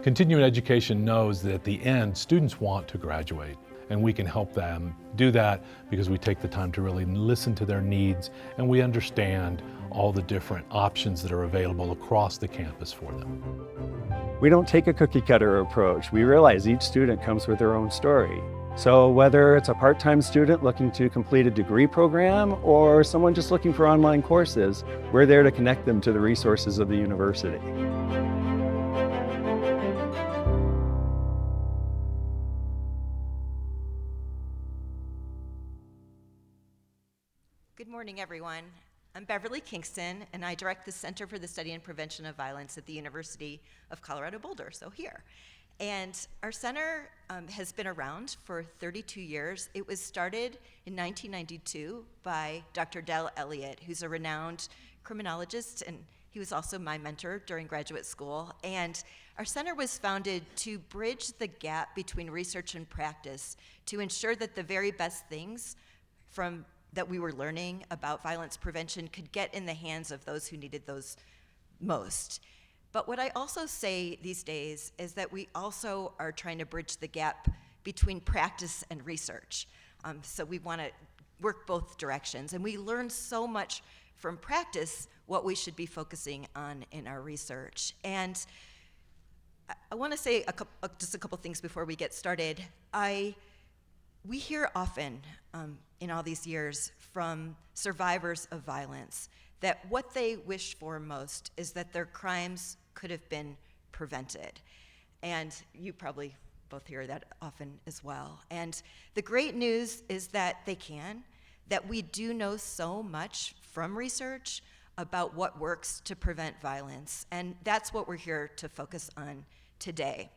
Continuing education knows that at the end, students want to graduate, and we can help them do that because we take the time to really listen to their needs and we understand all the different options that are available across the campus for them. We don't take a cookie cutter approach. We realize each student comes with their own story. So whether it's a part-time student looking to complete a degree program or someone just looking for online courses, we're there to connect them to the resources of the university. Good morning, everyone. I'm Beverly Kingston, and I direct the Center for the Study and Prevention of Violence at the University of Colorado Boulder, so here. And our center has been around for 32 years. It was started in 1992 by Dr. Del Elliott, who's a renowned criminologist, and he was also my mentor during graduate school. And our center was founded to bridge the gap between research and practice to ensure that the very best things that we were learning about violence prevention could get in the hands of those who needed those most. But what I also say these days is that we also are trying to bridge the gap between practice and research. So we want to work both directions, and we learn so much from practice what we should be focusing on in our research. And I want to say just a couple things before we get started. We hear often in all these years from survivors of violence that what they wish for most is that their crimes could have been prevented. And you probably both hear that often as well. And the great news is that they can, that we do know so much from research about what works to prevent violence. And that's what we're here to focus on today.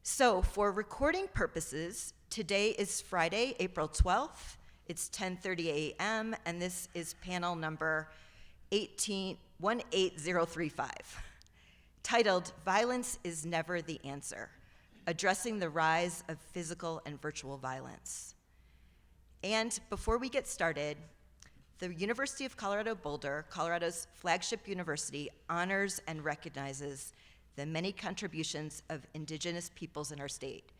So for recording purposes, today is Friday, April 12th. It's 10:30 a.m., and this is panel number 18035, titled Violence is Never the Answer, Addressing the Rise of Physical and Virtual Violence. And before we get started, the University of Colorado Boulder, Colorado's flagship university, honors and recognizes the many contributions of indigenous peoples in our state.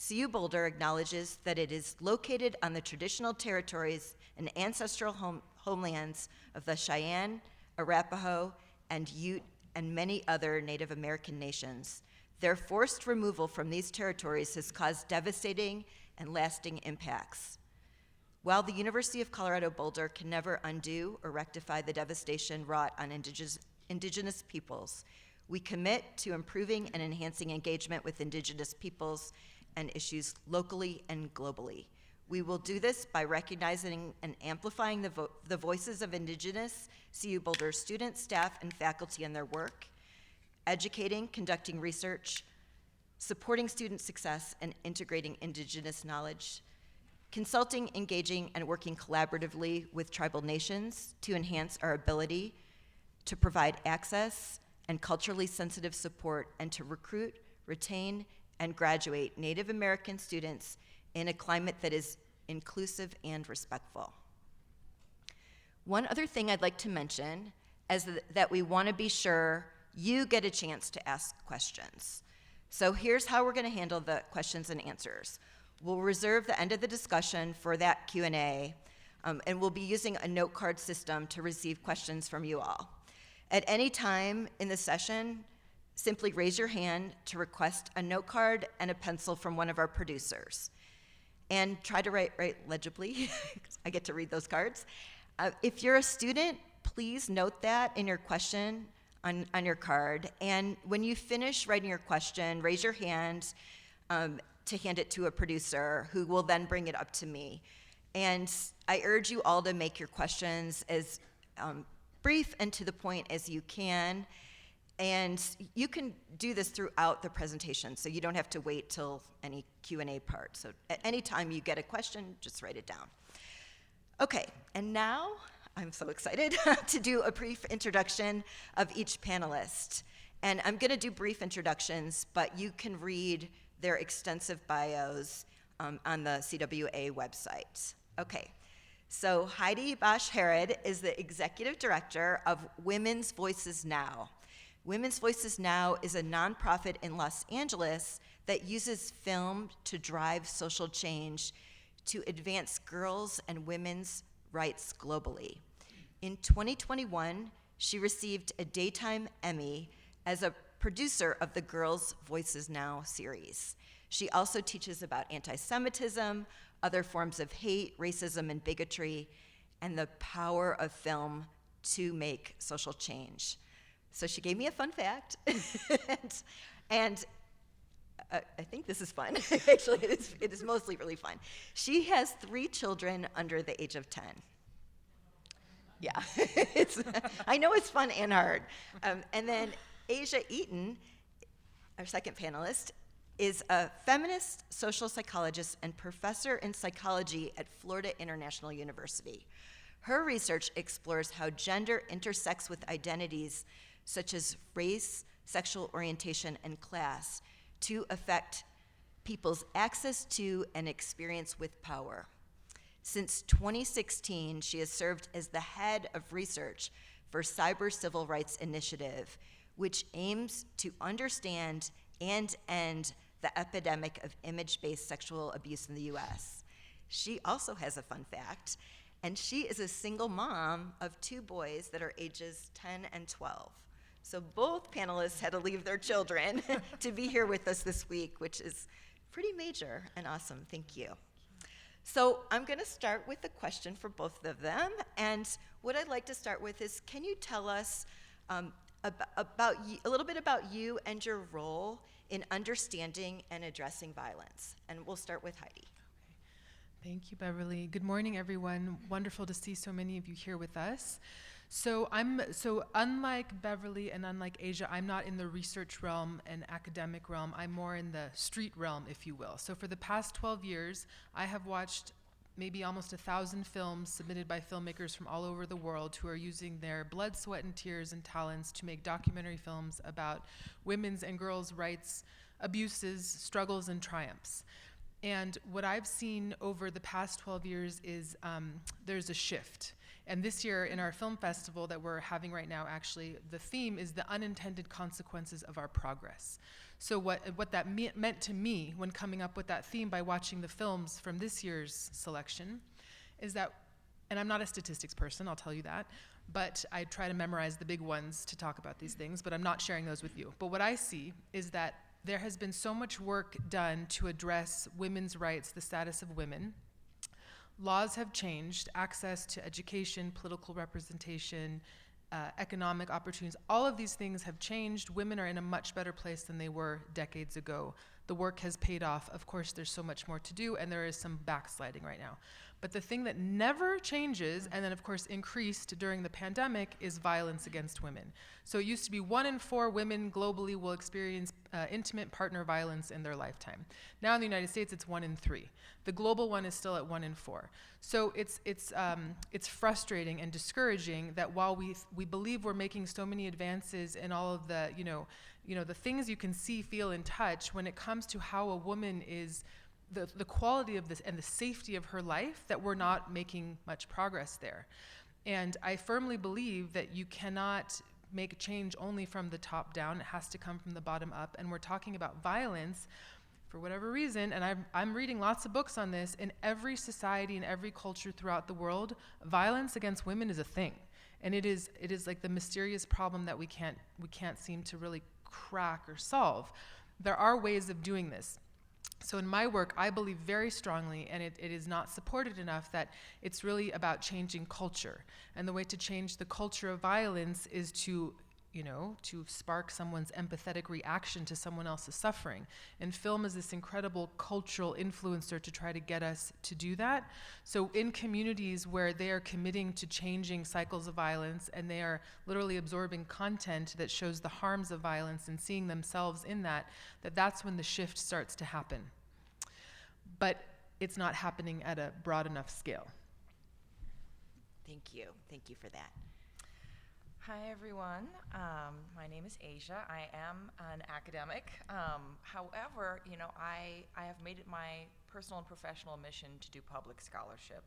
CU Boulder acknowledges that it is located on the traditional territories and ancestral homelands of the Cheyenne, Arapaho, and Ute, and many other Native American nations. Their forced removal from these territories has caused devastating and lasting impacts. While the University of Colorado Boulder can never undo or rectify the devastation wrought on indigenous peoples, we commit to improving and enhancing engagement with indigenous peoples and issues locally and globally. We will do this by recognizing and amplifying the voices of indigenous CU Boulder students, staff, and faculty in their work, educating, conducting research, supporting student success, and integrating indigenous knowledge, consulting, engaging, and working collaboratively with tribal nations to enhance our ability to provide access and culturally sensitive support and to recruit, retain, and graduate Native American students in a climate that is inclusive and respectful. One other thing I'd like to mention is that we want to be sure you get a chance to ask questions. So here's how we're going to handle the questions and answers. We'll reserve the end of the discussion for that Q&A, and we'll be using a note card system to receive questions from you all. At any time in the session, simply raise your hand to request a note card and a pencil from one of our producers. And try to write legibly, because I get to read those cards. If you're a student, please note that in your question on your card. And when you finish writing your question, raise your hand to hand it to a producer who will then bring it up to me. And I urge you all to make your questions as brief and to the point as you can. And you can do this throughout the presentation, so you don't have to wait till any Q&A part. So at any time you get a question, just write it down. Okay, and now I'm so excited to do a brief introduction of each panelist. And I'm gonna do brief introductions, but you can read their extensive bios on the CWA website. Okay, so Heidi Basch-Harod is the Executive Director of Women's Voices Now. Women's Voices Now is a nonprofit in Los Angeles that uses film to drive social change to advance girls' and women's rights globally. In 2021, she received a Daytime Emmy as a producer of the Girls' Voices Now series. She also teaches about anti-Semitism, other forms of hate, racism, and bigotry, and the power of film to make social change. So she gave me a fun fact, and I think this is fun. Actually, it is mostly really fun. She has 3 children under the age of 10. Yeah, I know it's fun and hard. And then Asia Eaton, our second panelist, is a feminist social psychologist and professor in psychology at Florida International University. Her research explores how gender intersects with identities such as race, sexual orientation, and class to affect people's access to and experience with power. Since 2016, she has served as the head of research for Cyber Civil Rights Initiative, which aims to understand and end the epidemic of image-based sexual abuse in the US. She also has a fun fact, and she is a single mom of 2 boys that are ages 10 and 12. So both panelists had to leave their children to be here with us this week, which is pretty major and awesome. Thank you. So I'm going to start with a question for both of them. And what I'd like to start with is, can you tell us about a little bit about you and your role in understanding and addressing violence? And we'll start with Heidi. Thank you, Beverly. Good morning, everyone. Wonderful to see so many of you here with us. So unlike Beverly and unlike Asia, I'm not in the research realm and academic realm. I'm more in the street realm, if you will. So for the past 12 years, I have watched maybe almost 1,000 films submitted by filmmakers from all over the world who are using their blood, sweat, and tears and talents to make documentary films about women's and girls' rights, abuses, struggles, and triumphs. And what I've seen over the past 12 years is there's a shift. And this year in our film festival that we're having right now, actually, the theme is the unintended consequences of our progress. So what that meant to me when coming up with that theme by watching the films from this year's selection is that, and I'm not a statistics person, I'll tell you that, but I try to memorize the big ones to talk about these things, but I'm not sharing those with you. But what I see is that there has been so much work done to address women's rights, the status of women. Laws have changed, access to education, political representation, economic opportunities, all of these things have changed. Women are in a much better place than they were decades ago. The work has paid off. Of course, there's so much more to do, and there is some backsliding right now. But the thing that never changes, and then of course increased during the pandemic, is violence against women. So it used to be 1 in 4 women globally will experience intimate partner violence in their lifetime. Now in the United States, it's 1 in 3. The global one is still at 1 in 4. So it's frustrating and discouraging that while we believe we're making so many advances in all of the the things you can see, feel, and touch, when it comes to how a woman is, the quality of this and the safety of her life, that we're not making much progress there. And I firmly believe that you cannot make change only from the top down. It has to come from the bottom up. And we're talking about violence for whatever reason, and I'm reading lots of books on this. In every society, in every culture throughout the world, violence against women is a thing. And it is like the mysterious problem that we can't seem to really crack or solve. There are ways of doing this. So in my work, I believe very strongly, and it is not supported enough, that it's really about changing culture. And the way to change the culture of violence is to spark someone's empathetic reaction to someone else's suffering. And film is this incredible cultural influencer to try to get us to do that. So in communities where they are committing to changing cycles of violence, and they are literally absorbing content that shows the harms of violence and seeing themselves in that's when the shift starts to happen. But it's not happening at a broad enough scale. Thank you for that. Hi everyone, my name is Asia. I am an academic. However, I have made it my personal and professional mission to do public scholarship,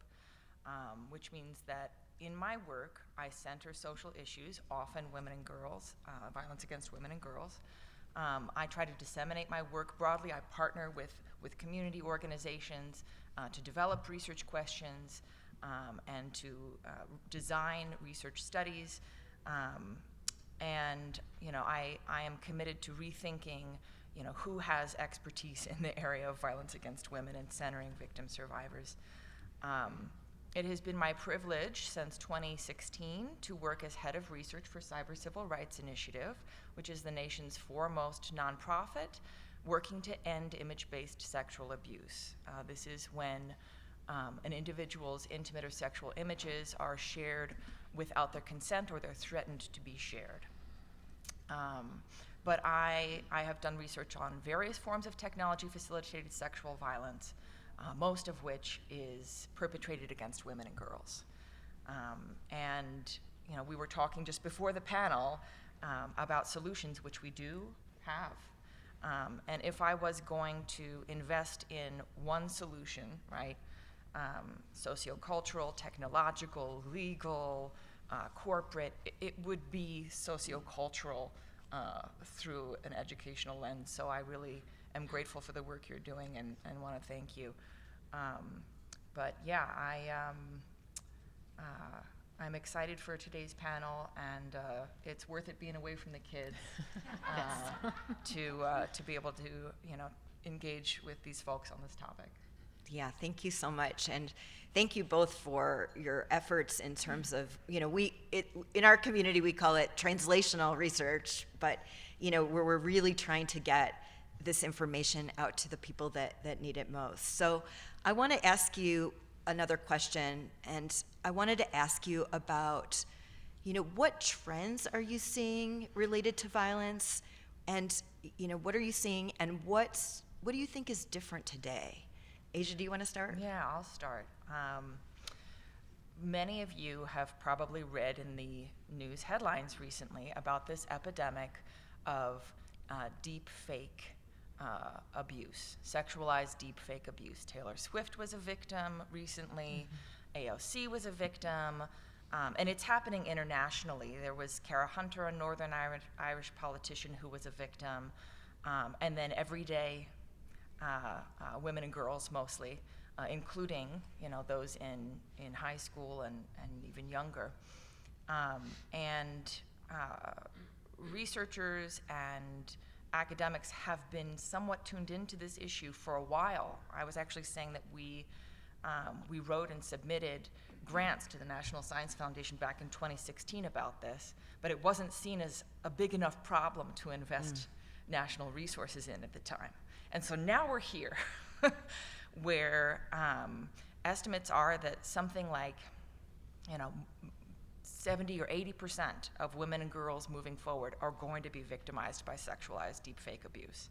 which means that in my work, I center social issues, often women and girls, violence against women and girls. I try to disseminate my work broadly. I partner with community organizations to develop research questions and to design research studies. And I am committed to rethinking who has expertise in the area of violence against women and centering victim survivors. It has been my privilege since 2016 to work as head of research for Cyber Civil Rights Initiative, which is the nation's foremost nonprofit working to end image-based sexual abuse. This is when an individual's intimate or sexual images are shared without their consent or they're threatened to be shared. But I have done research on various forms of technology-facilitated sexual violence, most of which is perpetrated against women and girls. And we were talking just before the panel about solutions, which we do have. And if I was going to invest in one solution, right, sociocultural, technological, legal, corporate, it would be sociocultural through an educational lens. So I really am grateful for the work you're doing and want to thank you. But yeah, I'm excited for today's panel, and it's worth it being away from the kids to be able to engage with these folks on this topic. Yeah, thank you so much, and thank you both for your efforts in terms of, in our community we call it translational research, but where we're really trying to get this information out to the people that need it most. So I want to ask you another question, and I wanted to ask you about, what trends are you seeing related to violence, and what are you seeing, and what do you think is different today? Asia, do you want to start? Yeah, I'll start. Many of you have probably read in the news headlines recently about this epidemic of deep fake abuse, sexualized deep fake abuse. Taylor Swift was a victim recently, AOC was a victim, and it's happening internationally. There was Cara Hunter, a Northern Irish politician, who was a victim, and then everyday women and girls mostly, including those in high school and even younger. And researchers and academics have been somewhat tuned into this issue for a while. I was actually saying that we wrote and submitted grants to the National Science Foundation back in 2016 about this, but it wasn't seen as a big enough problem to invest national resources in at the time. And so now we're here, where estimates are that something like 70 or 80% of women and girls moving forward are going to be victimized by sexualized deepfake abuse.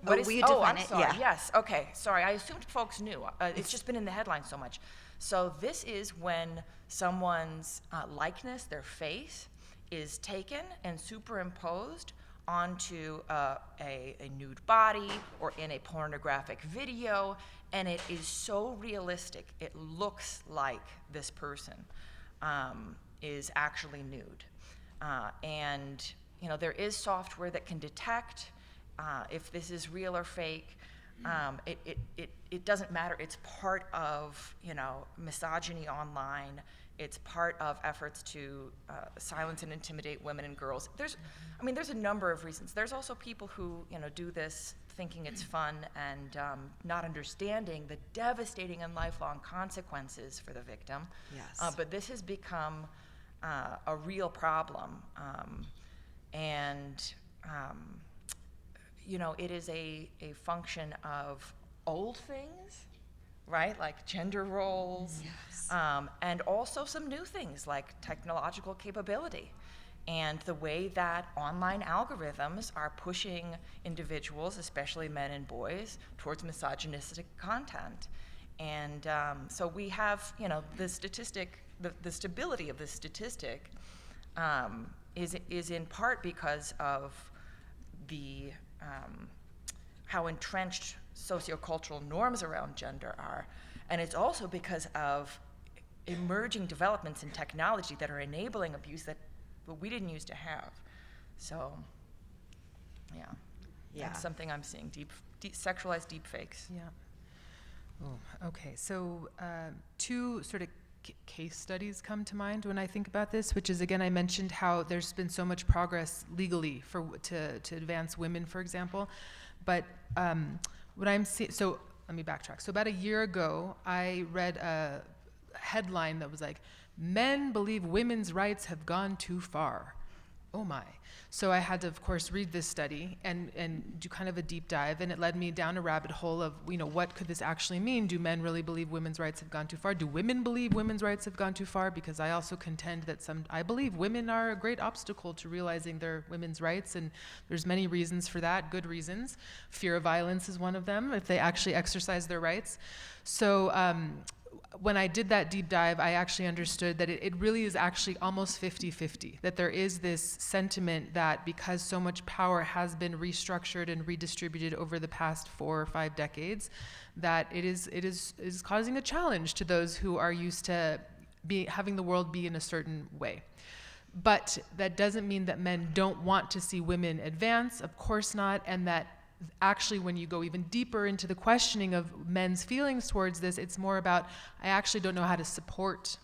Will you define I'm it? sorry. Yeah. Yes. Okay. Sorry. I assumed folks knew. It's just been in the headlines so much. So this is when someone's likeness, their face, is taken and superimposed onto a nude body or in a pornographic video, and it is so realistic. It looks like this person is actually nude. And there is software that can detect if this is real or fake. It doesn't matter. It's part of misogyny online. It's part of efforts to silence and intimidate women and girls. There's a number of reasons. There's also people who do this thinking it's fun and not understanding the devastating and lifelong consequences for the victim. Yes. But this has become a real problem, and it is a function of old things, right? Like gender roles, Yes. And also some new things like technological capability and the way that online algorithms are pushing individuals, especially men and boys, towards misogynistic content. And so we have, the statistic, the stability of this statistic is in part because of the how entrenched sociocultural norms around gender are, and it's also because of emerging developments in technology that are enabling abuse that we didn't used to have. So, yeah. That's something I'm seeing, sexualized deep fakes. Yeah. Oh, okay. So two sort of case studies come to mind when I think about this, which is, again, I mentioned how there's been so much progress legally to advance women, for example. But what I'm seeing, so let me backtrack. So about a year ago, I read a headline that was like, "Men believe women's rights have gone too far." Oh my. So I had to, of course, read this study and do kind of a deep dive, and it led me down a rabbit hole of, what could this actually mean? Do men really believe women's rights have gone too far? Do women believe women's rights have gone too far? Because I also contend that I believe women are a great obstacle to realizing their women's rights, and there's many reasons for that, good reasons. Fear of violence is one of them, if they actually exercise their rights. So when I did that deep dive, I actually understood that it really is actually almost 50-50, that there is this sentiment that because so much power has been restructured and redistributed over the past 4 or 5 decades, that it is causing a challenge to those who are used to having the world be in a certain way. But that doesn't mean that men don't want to see women advance, of course not, and that actually, when you go even deeper into the questioning of men's feelings towards this, it's more about, I actually don't know how to support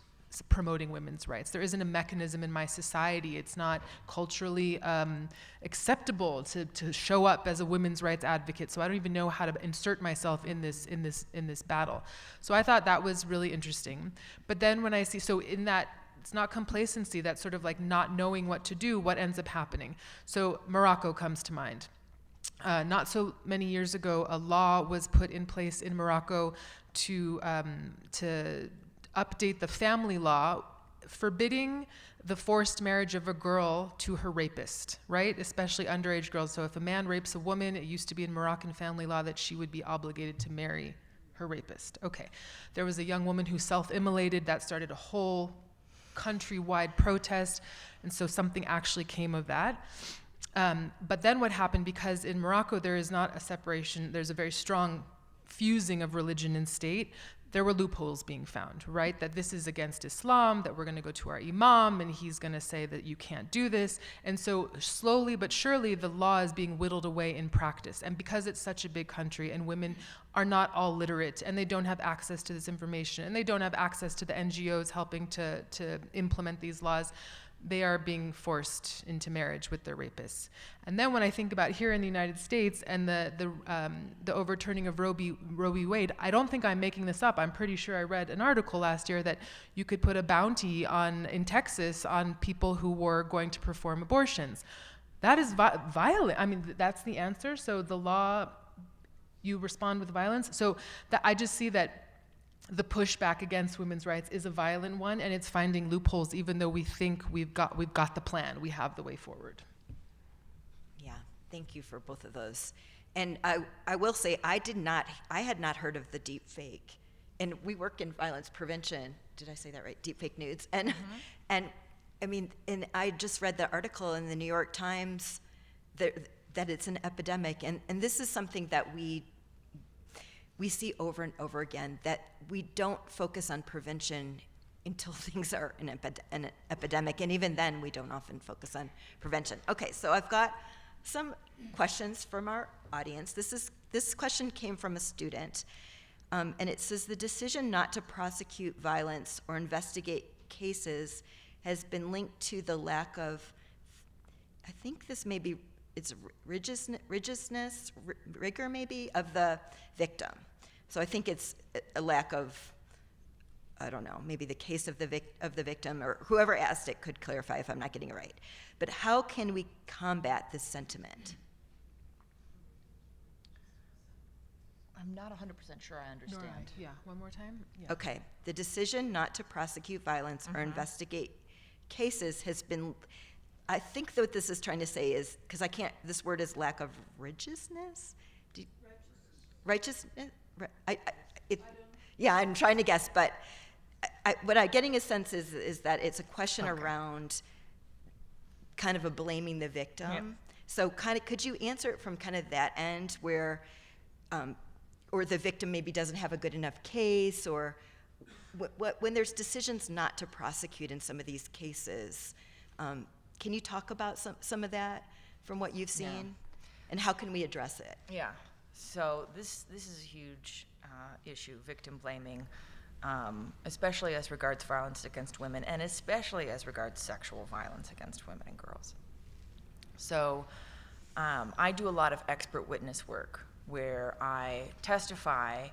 promoting women's rights. There isn't a mechanism in my society. It's not culturally acceptable to show up as a women's rights advocate. So I don't even know how to insert myself in this battle. So I thought that was really interesting. But then when I see, so in that, it's not complacency, that's sort of like not knowing what to do, what ends up happening. So Morocco comes to mind. Not so many years ago, a law was put in place in Morocco to update the family law, forbidding the forced marriage of a girl to her rapist, right? Especially underage girls. So if a man rapes a woman, it used to be in Moroccan family law that she would be obligated to marry her rapist. Okay. There was a young woman who self-immolated. That started a whole countrywide protest, and so something actually came of that. But then what happened, because in Morocco there is not a separation, there's a very strong fusing of religion and state, there were loopholes being found, right? That this is against Islam, that we're going to go to our imam, and he's going to say that you can't do this. And so slowly but surely the law is being whittled away in practice. And because it's such a big country and women are not all literate and they don't have access to this information and they don't have access to the NGOs helping to implement these laws, they are being forced into marriage with their rapists. And then when I think about here in the United States and the overturning of Roe v. Wade, I don't think I'm making this up. I'm pretty sure I read an article last year that you could put a bounty in Texas on people who were going to perform abortions. That is violent. I mean, that's the answer. So the law, you respond with violence. So I just see that the pushback against women's rights is a violent one, and it's finding loopholes even though we think we've got the plan, we have the way forward. Yeah, thank you for both of those. And I will say I had not heard of the deep fake. And we work in violence prevention. Did I say that right? Deep fake nudes. And and I mean, and I just read the article in the New York Times that it's an epidemic, and this is something that we see over and over again, that we don't focus on prevention until things are an epidemic, and even then we don't often focus on prevention. Okay, so I've got some questions from our audience. This question came from a student, and it says, the decision not to prosecute violence or investigate cases has been linked to the lack of, I think this may be, it's rigor maybe, of the victim. So I think it's a lack of, I don't know, maybe the case of the victim, or whoever asked it could clarify if I'm not getting it right. But how can we combat this sentiment? I'm not 100% sure I understand. Right. Yeah, one more time? Yeah. Okay, the decision not to prosecute violence or investigate cases has been, I think that what this is trying to say is, because this word is lack of righteousness? Righteousness? Yeah, I'm trying to guess, but what I'm getting a sense is that it's a question around kind of a blaming the victim. Yep. So could you answer it from kind of that end where, or the victim maybe doesn't have a good enough case, or when there's decisions not to prosecute in some of these cases, can you talk about some of that from what you've seen? Yeah. And how can we address it? Yeah. So this is a huge issue, victim blaming, especially as regards violence against women, and especially as regards sexual violence against women and girls. So I do a lot of expert witness work where I testify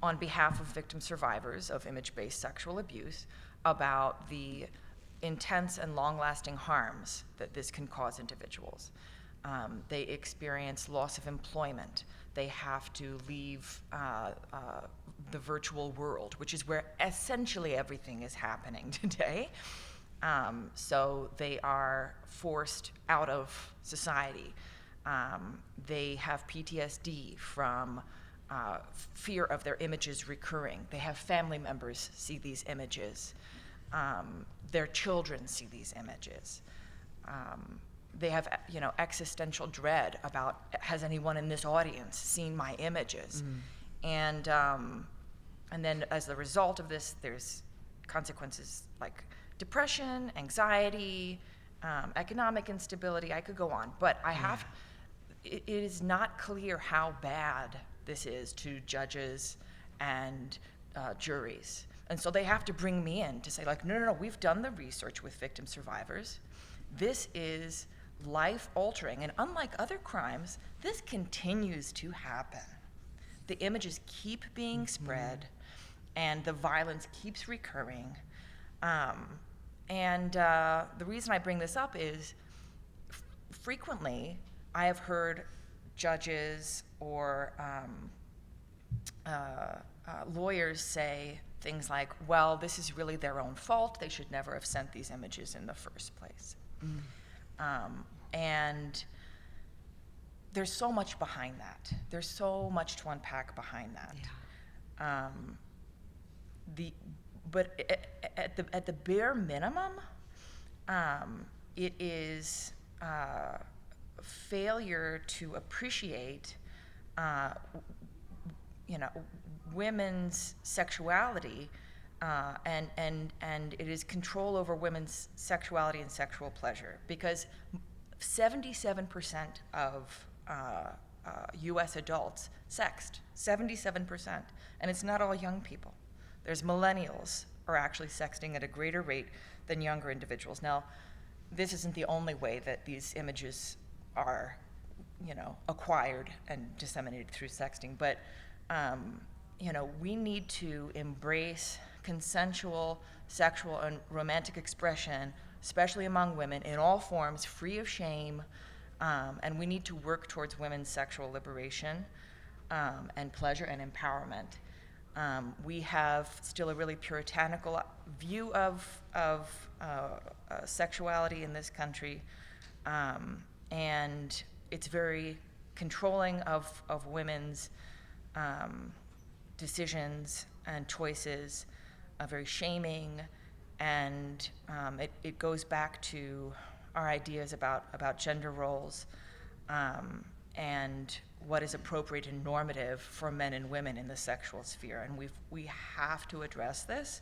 on behalf of victim survivors of image-based sexual abuse about the intense and long-lasting harms that this can cause individuals. They experience loss of employment. They have to leave the virtual world, which is where essentially everything is happening today. So they are forced out of society. They have PTSD from fear of their images recurring. They have family members see these images. Their children see these images. They have, existential dread about, has anyone in this audience seen my images? And then as a result of this, there's consequences like depression, anxiety, economic instability. I could go on, but it is not clear how bad this is to judges and juries. And so they have to bring me in to say, like, no, we've done the research with victim survivors. This is life-altering, and unlike other crimes, this continues to happen. The images keep being spread, and the violence keeps recurring. And the reason I bring this up is frequently I have heard judges or lawyers say things like, well, this is really their own fault. They should never have sent these images in the first place. And there's so much behind that. There's so much to unpack behind that. But at the bare minimum, it is failure to appreciate, women's sexuality, and it is control over women's sexuality and sexual pleasure, because 77% of U.S. adults sext, 77%, and it's not all young people. There's millennials are actually sexting at a greater rate than younger individuals. Now, this isn't the only way that these images are, acquired and disseminated through sexting, but we need to embrace consensual, sexual, and romantic expression, especially among women, in all forms, free of shame, and we need to work towards women's sexual liberation and pleasure and empowerment. We have still a really puritanical view of sexuality in this country, and it's very controlling of women's decisions and choices, very shaming, and it goes back to our ideas about gender roles and what is appropriate and normative for men and women in the sexual sphere. And we have to address this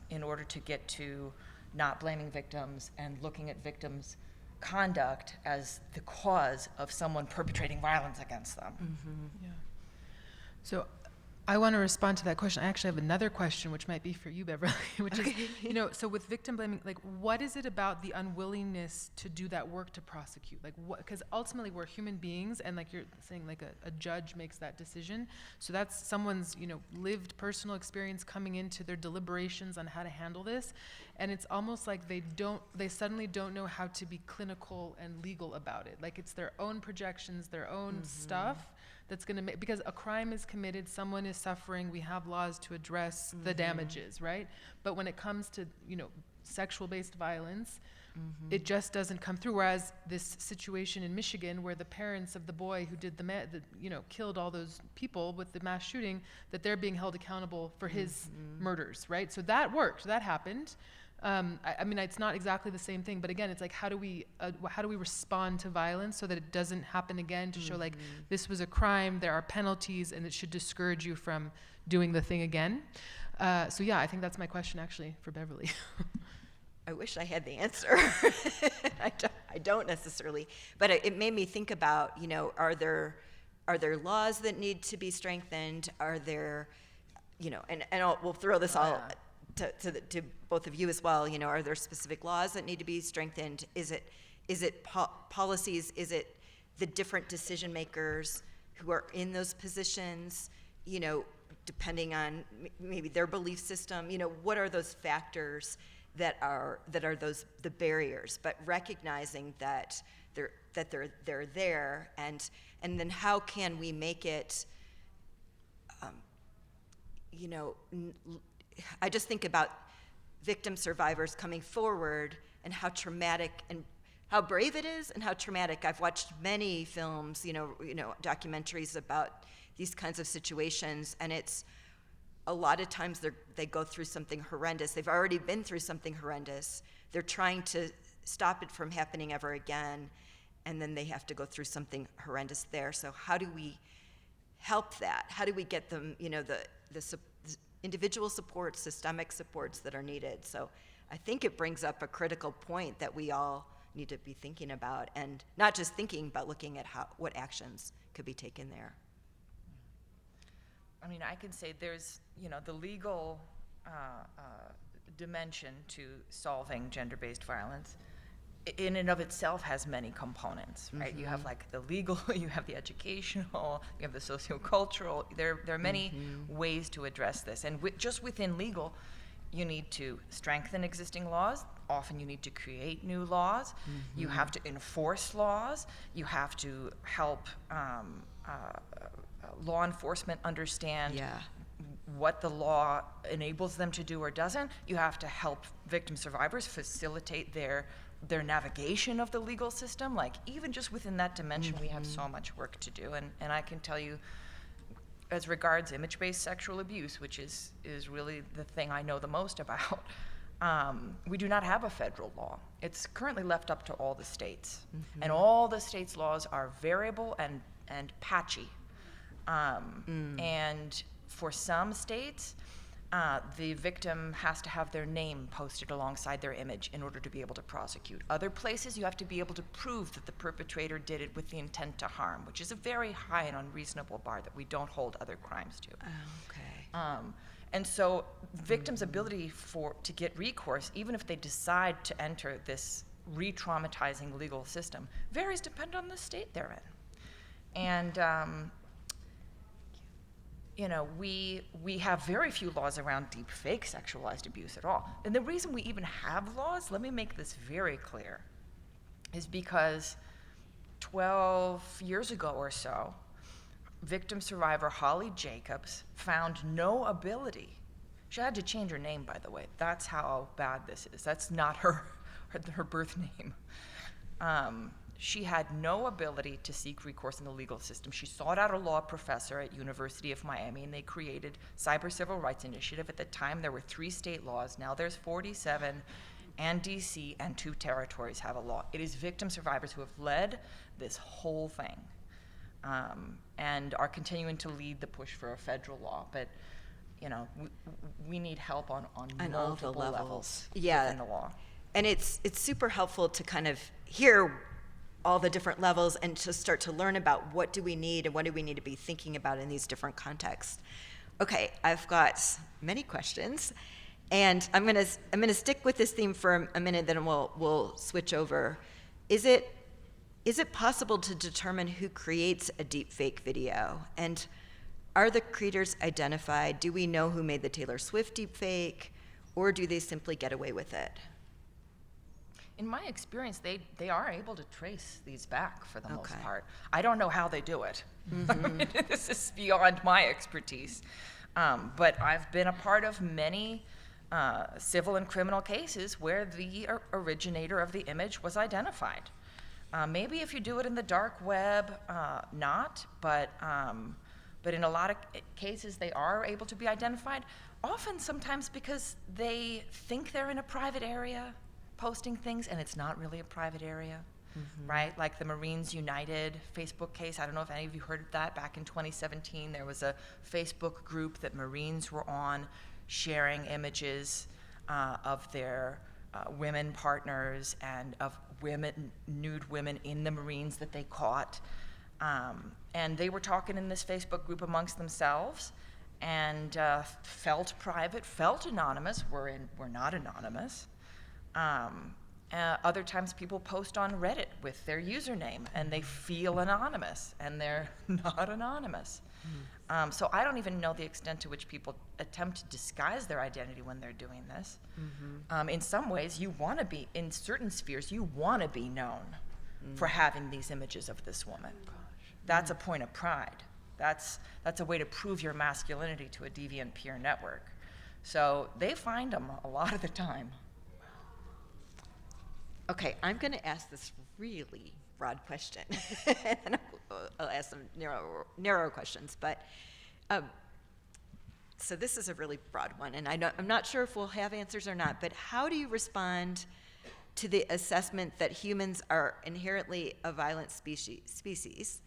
in order to get to not blaming victims and looking at victims' conduct as the cause of someone perpetrating violence against them. Yeah. So I want to respond to that question. I actually have another question, which might be for you, Beverly, which is, so with victim blaming, like, what is it about the unwillingness to do that work to prosecute? Like, what? Because ultimately we're human beings, and like you're saying, like a judge makes that decision. So that's someone's, lived personal experience coming into their deliberations on how to handle this. And it's almost like they suddenly don't know how to be clinical and legal about it. Like, it's their own projections, their own stuff that's going to make, because a crime is committed, someone is suffering, we have laws to address the damages, right? But when it comes to, sexual-based violence, it just doesn't come through. Whereas this situation in Michigan, where the parents of the boy who did killed all those people with the mass shooting, that they're being held accountable for his murders, right? So that worked, that happened. I mean, it's not exactly the same thing, but again, it's like, how do we respond to violence so that it doesn't happen again, to show like this was a crime, there are penalties, and it should discourage you from doing the thing again. So yeah, I think that's my question actually for Beverly. I wish I had the answer. I don't necessarily, but it made me think about, you know, are there laws that need to be strengthened? Are there, you know, and we'll throw this all to both of you as well. You know, are there specific laws that need to be strengthened? Is it policies? Is it the different decision makers who are in those positions? You know, depending on maybe their belief system. You know, what are those factors that are the barriers? But recognizing that they're there, and then how can we make it? You know, I just think about victim survivors coming forward and how traumatic and how brave it is and how traumatic. I've watched many films, you know, documentaries about these kinds of situations, and it's a lot of times they go through something horrendous. They've already been through something horrendous. They're trying to stop it from happening ever again, and then they have to go through something horrendous there. So how do we help that? How do we get them, you know, the individual supports, systemic supports that are needed? So I think it brings up a critical point that we all need to be thinking about, and not just thinking, but looking at what actions could be taken there. I mean, I can say there's, you know, the legal dimension to solving gender-based violence in and of itself has many components, right? You have like the legal, you have the educational, you have the sociocultural. There are many ways to address this. And just within legal, you need to strengthen existing laws. Often you need to create new laws. You have to enforce laws. You have to help law enforcement understand what the law enables them to do or doesn't. You have to help victim survivors facilitate their navigation of the legal system. Like, even just within that dimension, we have so much work to do. And I can tell you, as regards image-based sexual abuse, which is really the thing I know the most about, we do not have a federal law. It's currently left up to all the states. And all the states' laws are variable and patchy. And for some states, the victim has to have their name posted alongside their image in order to be able to prosecute. Other places, you have to be able to prove that the perpetrator did it with the intent to harm, which is a very high and unreasonable bar that we don't hold other crimes to. And so victims' ability to get recourse, even if they decide to enter this re-traumatizing legal system, varies depending on the state they're in. And you know, we have very few laws around deep fake sexualized abuse at all. And the reason we even have laws, let me make this very clear, is because 12 years ago or so, victim survivor Holly Jacobs found no ability. She had to change her name, by the way. That's how bad this is. That's not her birth name. She had no ability to seek recourse in the legal system. She sought out a law professor at University of Miami, and they created Cyber Civil Rights Initiative. At the time, there were 3 state laws. Now there's 47, and DC and 2 territories have a law. It is victim survivors who have led this whole thing, and are continuing to lead the push for a federal law. But, you know, we need help on multiple levels within the law. And it's super helpful to kind of hear all the different levels and to start to learn about what do we need and what do we need to be thinking about in these different contexts. Okay, I've got many questions, and I'm gonna stick with this theme for a minute, then we'll switch over. Is it possible to determine who creates a deep fake video? And are the creators identified? Do we know who made the Taylor Swift deep fake, or do they simply get away with it? In my experience, they are able to trace these back for the most part. I don't know how they do it. I mean, this is beyond my expertise. But I've been a part of many civil and criminal cases where the originator of the image was identified. Maybe if you do it in the dark web, not, but But in a lot of cases, they are able to be identified, often sometimes because they think they're in a private area posting things, and it's not really a private area, right? Like the Marines United Facebook case. I don't know if any of you heard of that. Back in 2017, there was a Facebook group that Marines were on sharing images of their women partners and of nude women in the Marines that they caught. And they were talking in this Facebook group amongst themselves, and felt private, felt anonymous. We're not anonymous. Other times people post on Reddit with their username, and they feel anonymous, and they're not anonymous. So I don't even know the extent to which people attempt to disguise their identity when they're doing this. In some ways, you want to be, in certain spheres, you want to be known for having these images of this woman. That's a point of pride. That's a way to prove your masculinity to a deviant peer network. So they find them a lot of the time. Okay, I'm going to ask this really broad question. And I'll ask some narrow questions. But so this is a really broad one, and I'm not sure if we'll have answers or not. But how do you respond to the assessment that humans are inherently a violent species?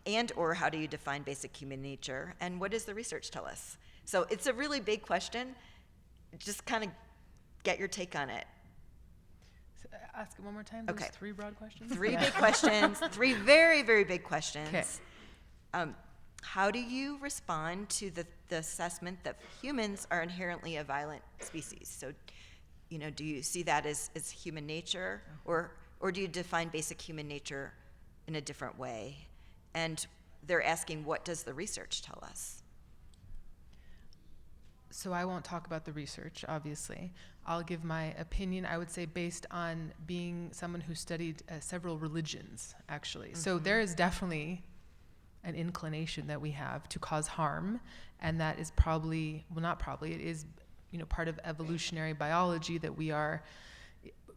And or how do you define basic human nature? And what does the research tell us? So it's a really big question. Just kind of get your take on it. So ask it one more time. Okay. Those 3 broad questions. 3 big questions. 3 very, very big questions. Okay. How do you respond to the assessment that humans are inherently a violent species? So, do you see that as human nature, or do you define basic human nature in a different way? And they're asking, what does the research tell us? So I won't talk about the research, obviously. I'll give my opinion, I would say, based on being someone who studied several religions, actually. So there is definitely an inclination that we have to cause harm, and that is probably, well, not probably, it is, part of evolutionary biology that we are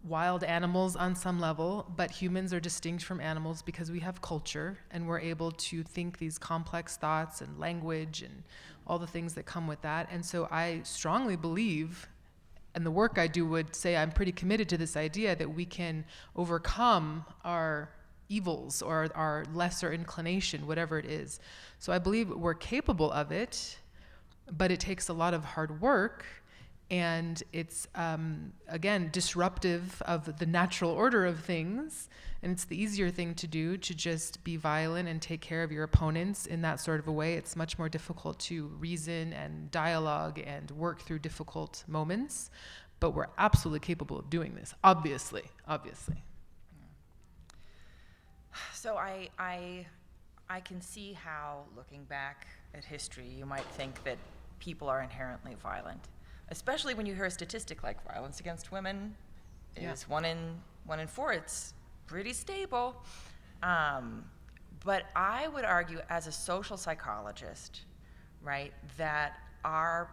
wild animals on some level, but humans are distinct from animals because we have culture, and we're able to think these complex thoughts and language and all the things that come with that. And so I strongly believe, and the work I do would say I'm pretty committed to this idea that we can overcome our evils or our lesser inclination, whatever it is. So I believe we're capable of it, but it takes a lot of hard work. And it's, again, disruptive of the natural order of things. And it's the easier thing to do to just be violent and take care of your opponents in that sort of a way. It's much more difficult to reason and dialogue and work through difficult moments. But we're absolutely capable of doing this, obviously. So I can see how, looking back at history, you might think that people are inherently violent. Especially when you hear a statistic like violence against women is 1 in 4. It's pretty stable. But I would argue, as a social psychologist, right, that our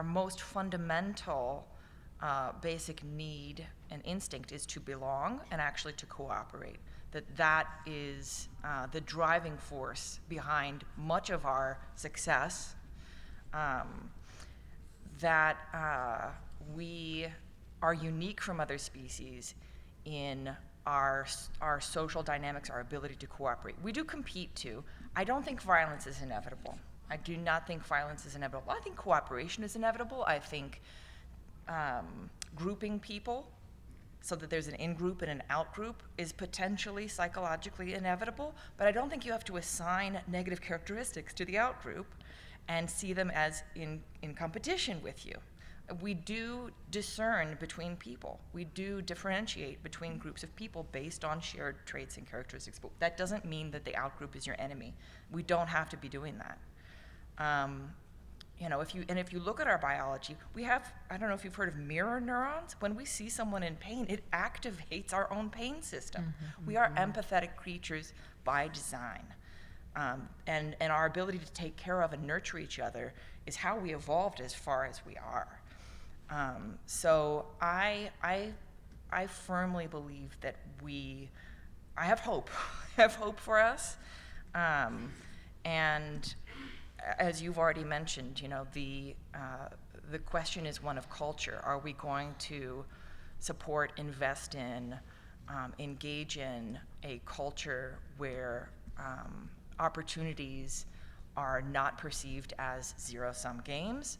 most fundamental basic need and instinct is to belong and actually to cooperate. That is the driving force behind much of our success. That we are unique from other species in our social dynamics, our ability to cooperate. We do compete too. I don't think violence is inevitable. I do not think violence is inevitable. I think cooperation is inevitable. I think grouping people so that there's an in-group and an out-group is potentially psychologically inevitable, but I don't think you have to assign negative characteristics to the out-group and see them as in competition with you. We do discern between people. We do differentiate between groups of people based on shared traits and characteristics, but that doesn't mean that the out-group is your enemy. We don't have to be doing that. If you look at our biology, we have, I don't know if you've heard of mirror neurons. When we see someone in pain, it activates our own pain system. We are empathetic creatures by design. And our ability to take care of and nurture each other is how we evolved as far as we are. So I firmly believe that I have hope. I have hope for us. And as you've already mentioned, you know, the question is one of culture. Are we going to support, invest in, engage in a culture where opportunities are not perceived as zero-sum games?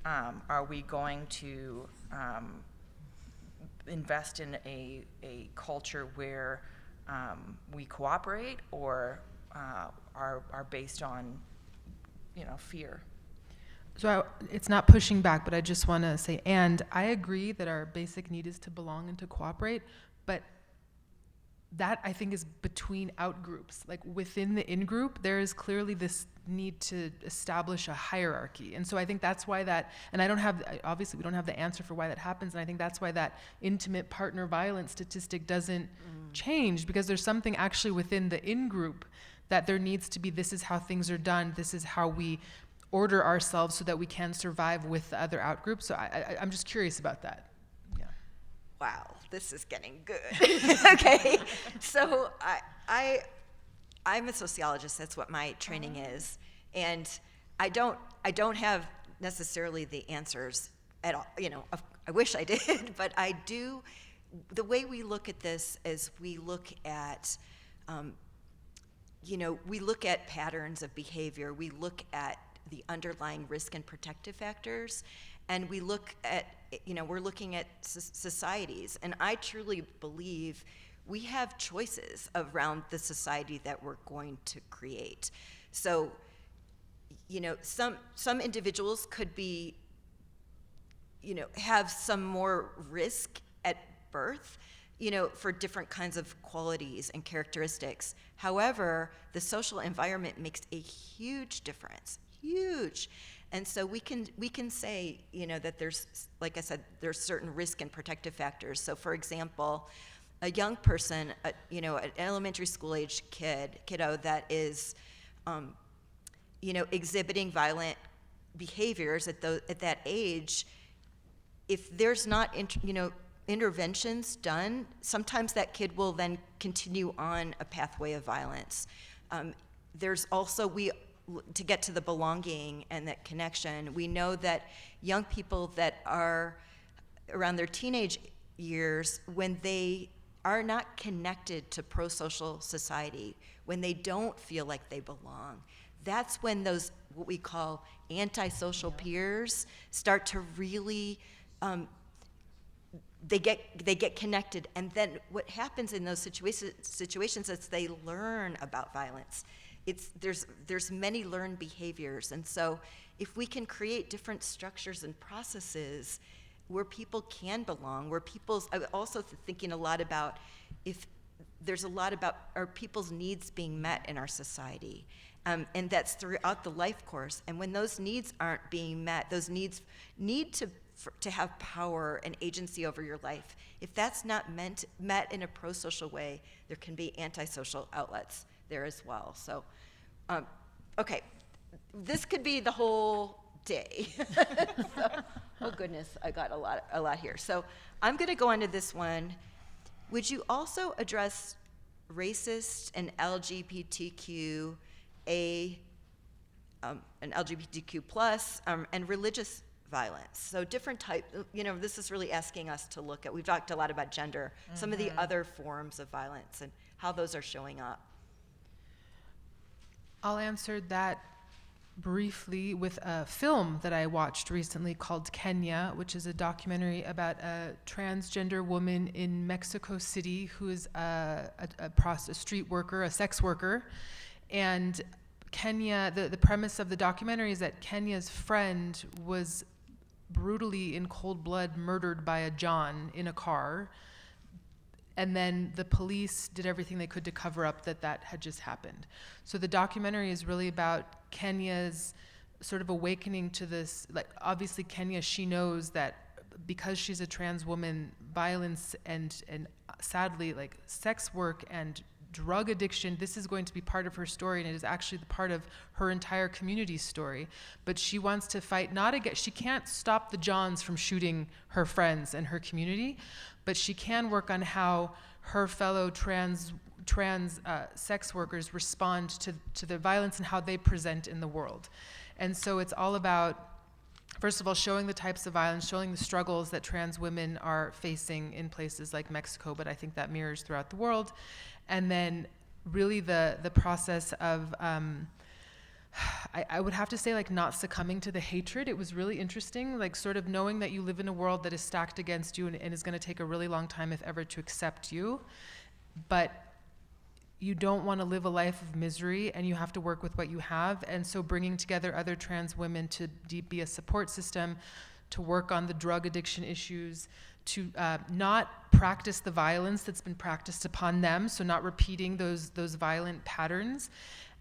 Are we going to invest in a culture where we cooperate, or are based on, you know, fear? So it's not pushing back, but I just want to say, and I agree that our basic need is to belong and to cooperate, but that I think is between out groups. Like within the in group, there is clearly this need to establish a hierarchy. And so I think that's why that, and obviously we don't have the answer for why that happens, and I think that's why that intimate partner violence statistic doesn't change, because there's something actually within the in group that there needs to be, this is how things are done, this is how we order ourselves so that we can survive with the other out groups. So I'm just curious about that. Yeah. Wow, this is getting good. Okay, so I'm a sociologist. That's what my training is, and I don't have necessarily the answers at all. You know, I wish I did, but I do. The way we look at this is we look at, we look at patterns of behavior. We look at the underlying risk and protective factors, and we look at, we're looking at societies, and I truly believe we have choices around the society that we're going to create. So, some individuals could be, have some more risk at birth, for different kinds of qualities and characteristics. However, the social environment makes a huge difference. Huge. And so we can say, that there's, like I said, there's certain risk and protective factors. So for example, a young person, an elementary school age kiddo that is, exhibiting violent behaviors at that age, if there's not, interventions done, sometimes that kid will then continue on a pathway of violence. There's also, to get to the belonging and that connection, we know that young people that are around their teenage years, when they are not connected to pro-social society, when they don't feel like they belong, that's when those, what we call antisocial peers, start to really, they get connected. And then what happens in those situations is they learn about violence. There's many learned behaviors, and so if we can create different structures and processes where people can belong, I'm also thinking a lot about if there's a lot about are people's needs being met in our society, and that's throughout the life course. And when those needs aren't being met, those needs need to have power and agency over your life. If that's not met in a pro-social way, there can be antisocial outlets there as well. So, okay, this could be the whole day. Oh goodness, I got a lot here. So I'm going to go into this one. Would you also address racist and LGBTQ and LGBTQ plus and religious violence? So different type. This is really asking us to look at. We've talked a lot about gender, some of the other forms of violence and how those are showing up. I'll answer that briefly with a film that I watched recently called Kenya, which is a documentary about a transgender woman in Mexico City who is a street worker, a sex worker. And Kenya, the premise of the documentary is that Kenya's friend was brutally, in cold blood, murdered by a John in a car. And then the police did everything they could to cover up that had just happened. So the documentary is really about Kenya's sort of awakening to this. Like, obviously Kenya, she knows that because she's a trans woman, violence and sadly, like, sex work and drug addiction, this is going to be part of her story, and it is actually the part of her entire community's story. But she wants to fight, she can't stop the Johns from shooting her friends and her community, but she can work on how her fellow trans trans sex workers respond to the violence and how they present in the world. And so it's all about, first of all, showing the types of violence, showing the struggles that trans women are facing in places like Mexico, but I think that mirrors throughout the world. And then really the process of, I would have to say, like, not succumbing to the hatred. It was really interesting, like sort of knowing that you live in a world that is stacked against you and is going to take a really long time, if ever, to accept you. But you don't want to live a life of misery, and you have to work with what you have. And so bringing together other trans women to be a support system, to work on the drug addiction issues, to not practice the violence that's been practiced upon them, so not repeating those violent patterns.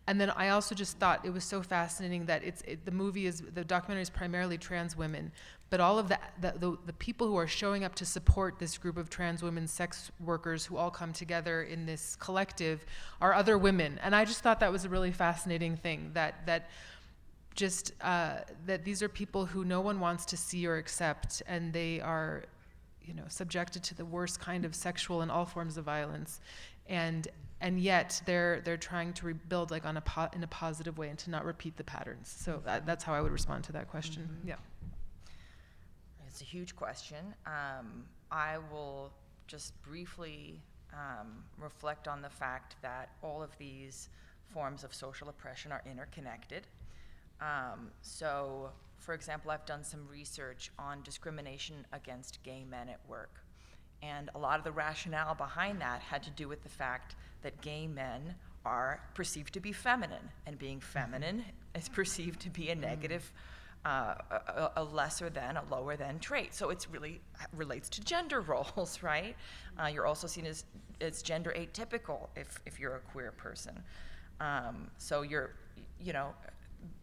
And then I also just thought it was so fascinating that the documentary is primarily trans women, but all of the people who are showing up to support this group of trans women sex workers who all come together in this collective are other women. And I just thought that was a really fascinating thing, that these are people who no one wants to see or accept, and they are, subjected to the worst kind of sexual and all forms of violence. And yet they're trying to rebuild, like, in a positive way, and to not repeat the patterns. So that's how I would respond to that question. Mm-hmm. Yeah. It's a huge question. I will just briefly reflect on the fact that all of these forms of social oppression are interconnected. So, for example, I've done some research on discrimination against gay men at work. And a lot of the rationale behind that had to do with the fact that gay men are perceived to be feminine, and being feminine is perceived to be a negative, a lesser than, a lower than trait. So it's really relates to gender roles, right? You're also seen as gender atypical if you're a queer person. So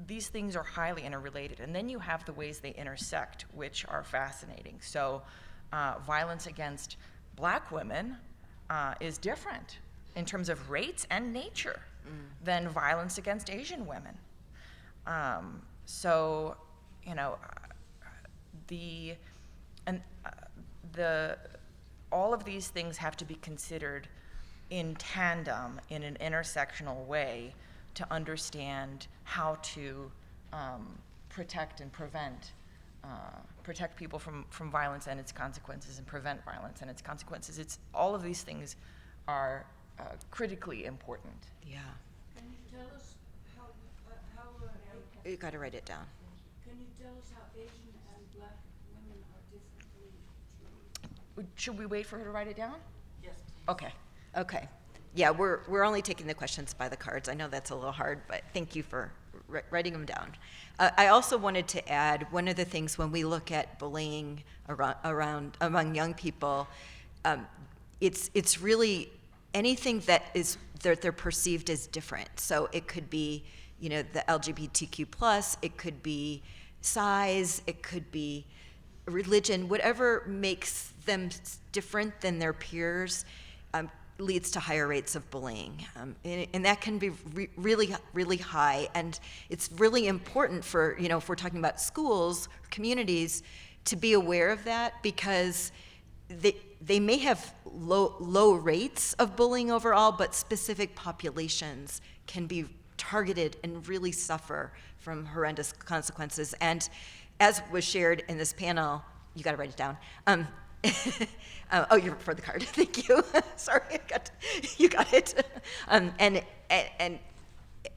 these things are highly interrelated. And then you have the ways they intersect, which are fascinating. So violence against Black women is different in terms of rates and nature than violence against Asian women. All of these things have to be considered in tandem in an intersectional way to understand how to protect and protect people from violence and its consequences, and prevent violence and its consequences. All of these things are critically important. Yeah. Can you tell us how You got to write it down. Can you tell us how Asian and Black women are differently treated? Should we wait for her to write it down? Yes. Okay. Okay. Yeah, we're only taking the questions by the cards. I know that's a little hard, but thank you for writing them down. I also wanted to add, one of the things when we look at bullying around among young people, it's really anything that they're perceived as different. So it could be, the LGBTQ+, it could be size, it could be religion, whatever makes them different than their peers leads to higher rates of bullying. And that can be really, really high. And it's really important for, if we're talking about schools, communities, to be aware of that, because they may have low rates of bullying overall, but specific populations can be targeted and really suffer from horrendous consequences. And as was shared in this panel, you got to write it down. Oh, you're for the card. Thank you. Sorry, you got it. And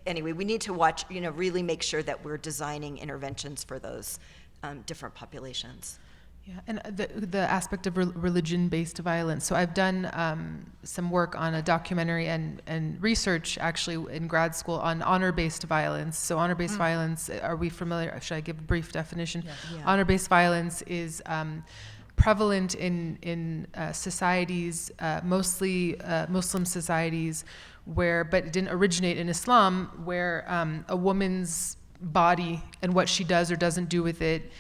anyway, we need to watch. Really make sure that we're designing interventions for those different populations. Yeah, and the aspect of religion-based violence. So I've done some work on a documentary and research, actually, in grad school on honor-based violence. So honor-based violence, are we familiar? Should I give a brief definition? Yeah. Honor-based violence is prevalent in societies, mostly Muslim societies, but it didn't originate in Islam, where a woman's body and what she does or doesn't do with it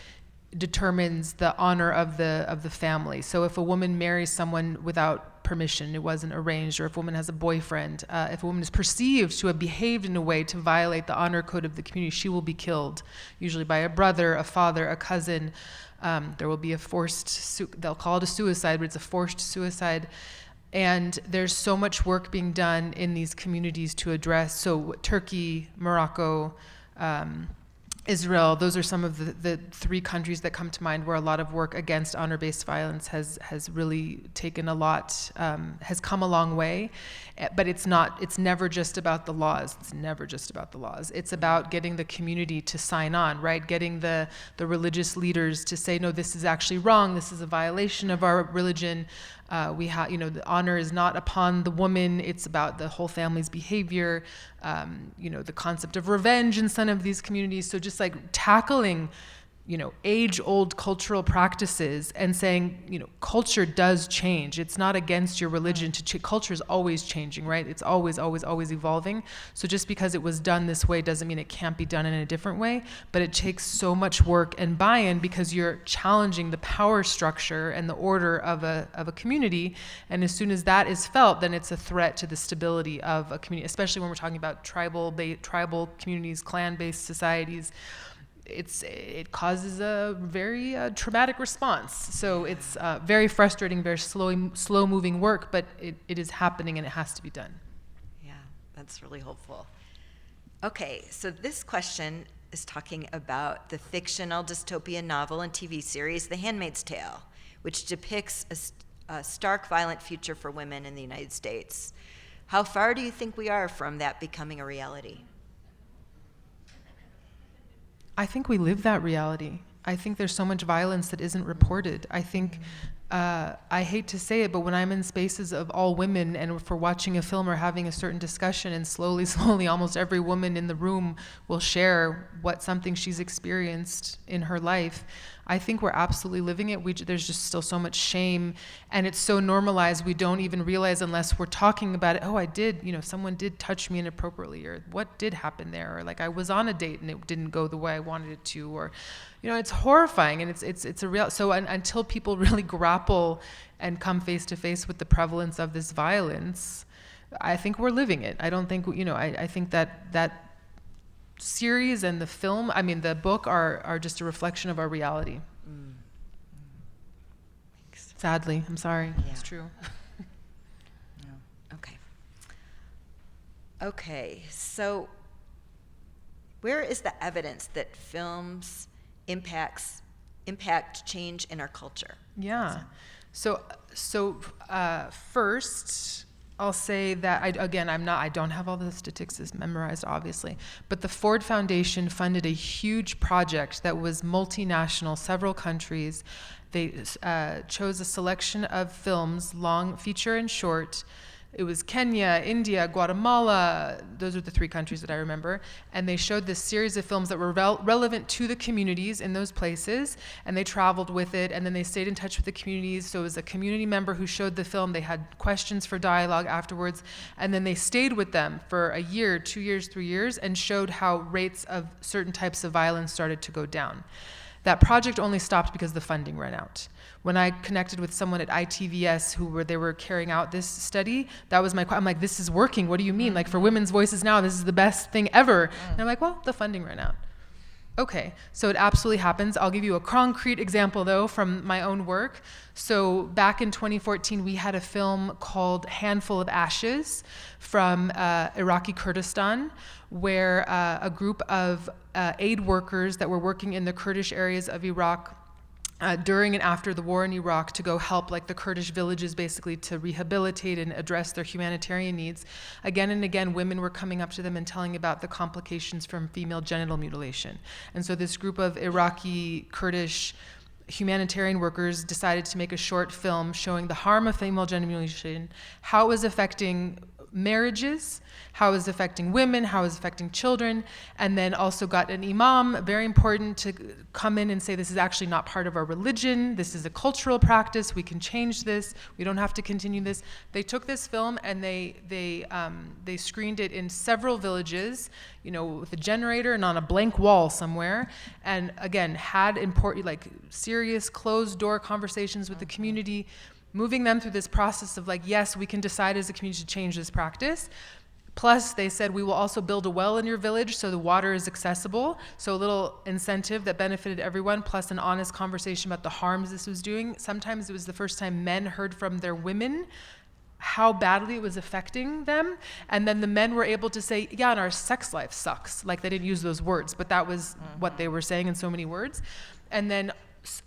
determines the honor of the family. So if a woman marries someone without permission, it wasn't arranged, or if a woman has a boyfriend, if a woman is perceived to have behaved in a way to violate the honor code of the community, she will be killed, usually by a brother, a father, a cousin. There will be a they'll call it a suicide, but it's a forced suicide. And there's so much work being done in these communities to address, so Turkey, Morocco, Israel, those are some of the 3 countries that come to mind where a lot of work against honor-based violence has really taken a lot, has come a long way. But it's never just about the laws. It's never just about the laws. It's about getting the community to sign on, right? Getting the religious leaders to say, no, this is actually wrong. This is a violation of our religion. The honor is not upon the woman. It's about the whole family's behavior. The concept of revenge in some of these communities. So just like tackling, age-old cultural practices and saying, culture does change. It's not against your religion to culture is always changing, right? It's always, always, always evolving. So just because it was done this way doesn't mean it can't be done in a different way, but it takes so much work and buy-in because you're challenging the power structure and the order of a community. And as soon as that is felt, then it's a threat to the stability of a community, especially when we're talking about tribal communities, clan-based societies. It causes a very traumatic response. So it's very frustrating, very slow moving work, but it is happening and it has to be done. Yeah, that's really hopeful. Okay, so this question is talking about the fictional dystopian novel and TV series The Handmaid's Tale, which depicts a stark, violent future for women in the United States. How far do you think we are from that becoming a reality? I think we live that reality. I think there's so much violence that isn't reported. I think, I hate to say it, but when I'm in spaces of all women and if we're watching a film or having a certain discussion and slowly, almost every woman in the room will share something she's experienced in her life, I think we're absolutely living it. There's just still so much shame, and it's so normalized we don't even realize unless we're talking about it. Oh, I did, someone did touch me inappropriately, or what did happen there, or like I was on a date and it didn't go the way I wanted it to, or, it's horrifying, and it's a real. So until people really grapple and come face to face with the prevalence of this violence, I think we're living it. I don't think I think that series and the film, the book are just a reflection of our reality. Sadly, I'm sorry. Yeah. It's true. Okay, so where is the evidence that films impact change in our culture? Yeah. So first, I'll say that I don't have all the statistics memorized, obviously, but the Ford Foundation funded a huge project that was multinational, several countries. They chose a selection of films, long, feature, and short. It was Kenya, India, Guatemala. Those are the 3 countries that I remember. And they showed this series of films that were relevant to the communities in those places. And they traveled with it. And then they stayed in touch with the communities. So it was a community member who showed the film. They had questions for dialogue afterwards. And then they stayed with them for a year, 2 years, 3 years, and showed how rates of certain types of violence started to go down. That project only stopped because the funding ran out. When I connected with someone at ITVS they were carrying out this study, that was I'm like, this is working. What do you mean? Like for women's voices now, this is the best thing ever. And I'm like, well, the funding ran out. Okay, so it absolutely happens. I'll give you a concrete example though from my own work. So back in 2014, we had a film called Handful of Ashes from Iraqi Kurdistan, where a group of aid workers that were working in the Kurdish areas of Iraq during and after the war in Iraq to go help the Kurdish villages basically to rehabilitate and address their humanitarian needs. Again and again, women were coming up to them and telling about the complications from female genital mutilation. And so this group of Iraqi Kurdish humanitarian workers decided to make a short film showing the harm of female genital mutilation, how it was affecting marriages, how it was affecting women, how it was affecting children, and then also got an imam, very important, to come in and say this is actually not part of our religion, this is a cultural practice, we can change this, we don't have to continue this. They took this film and they screened it in several villages, with a generator and on a blank wall somewhere, and again, had important, serious closed door conversations with the community, moving them through this process of yes, we can decide as a community to change this practice. Plus, they said, we will also build a well in your village so the water is accessible. So a little incentive that benefited everyone, plus an honest conversation about the harms this was doing. Sometimes it was the first time men heard from their women how badly it was affecting them. And then the men were able to say, yeah, and our sex life sucks. Like, they didn't use those words, but that was what they were saying in so many words. And then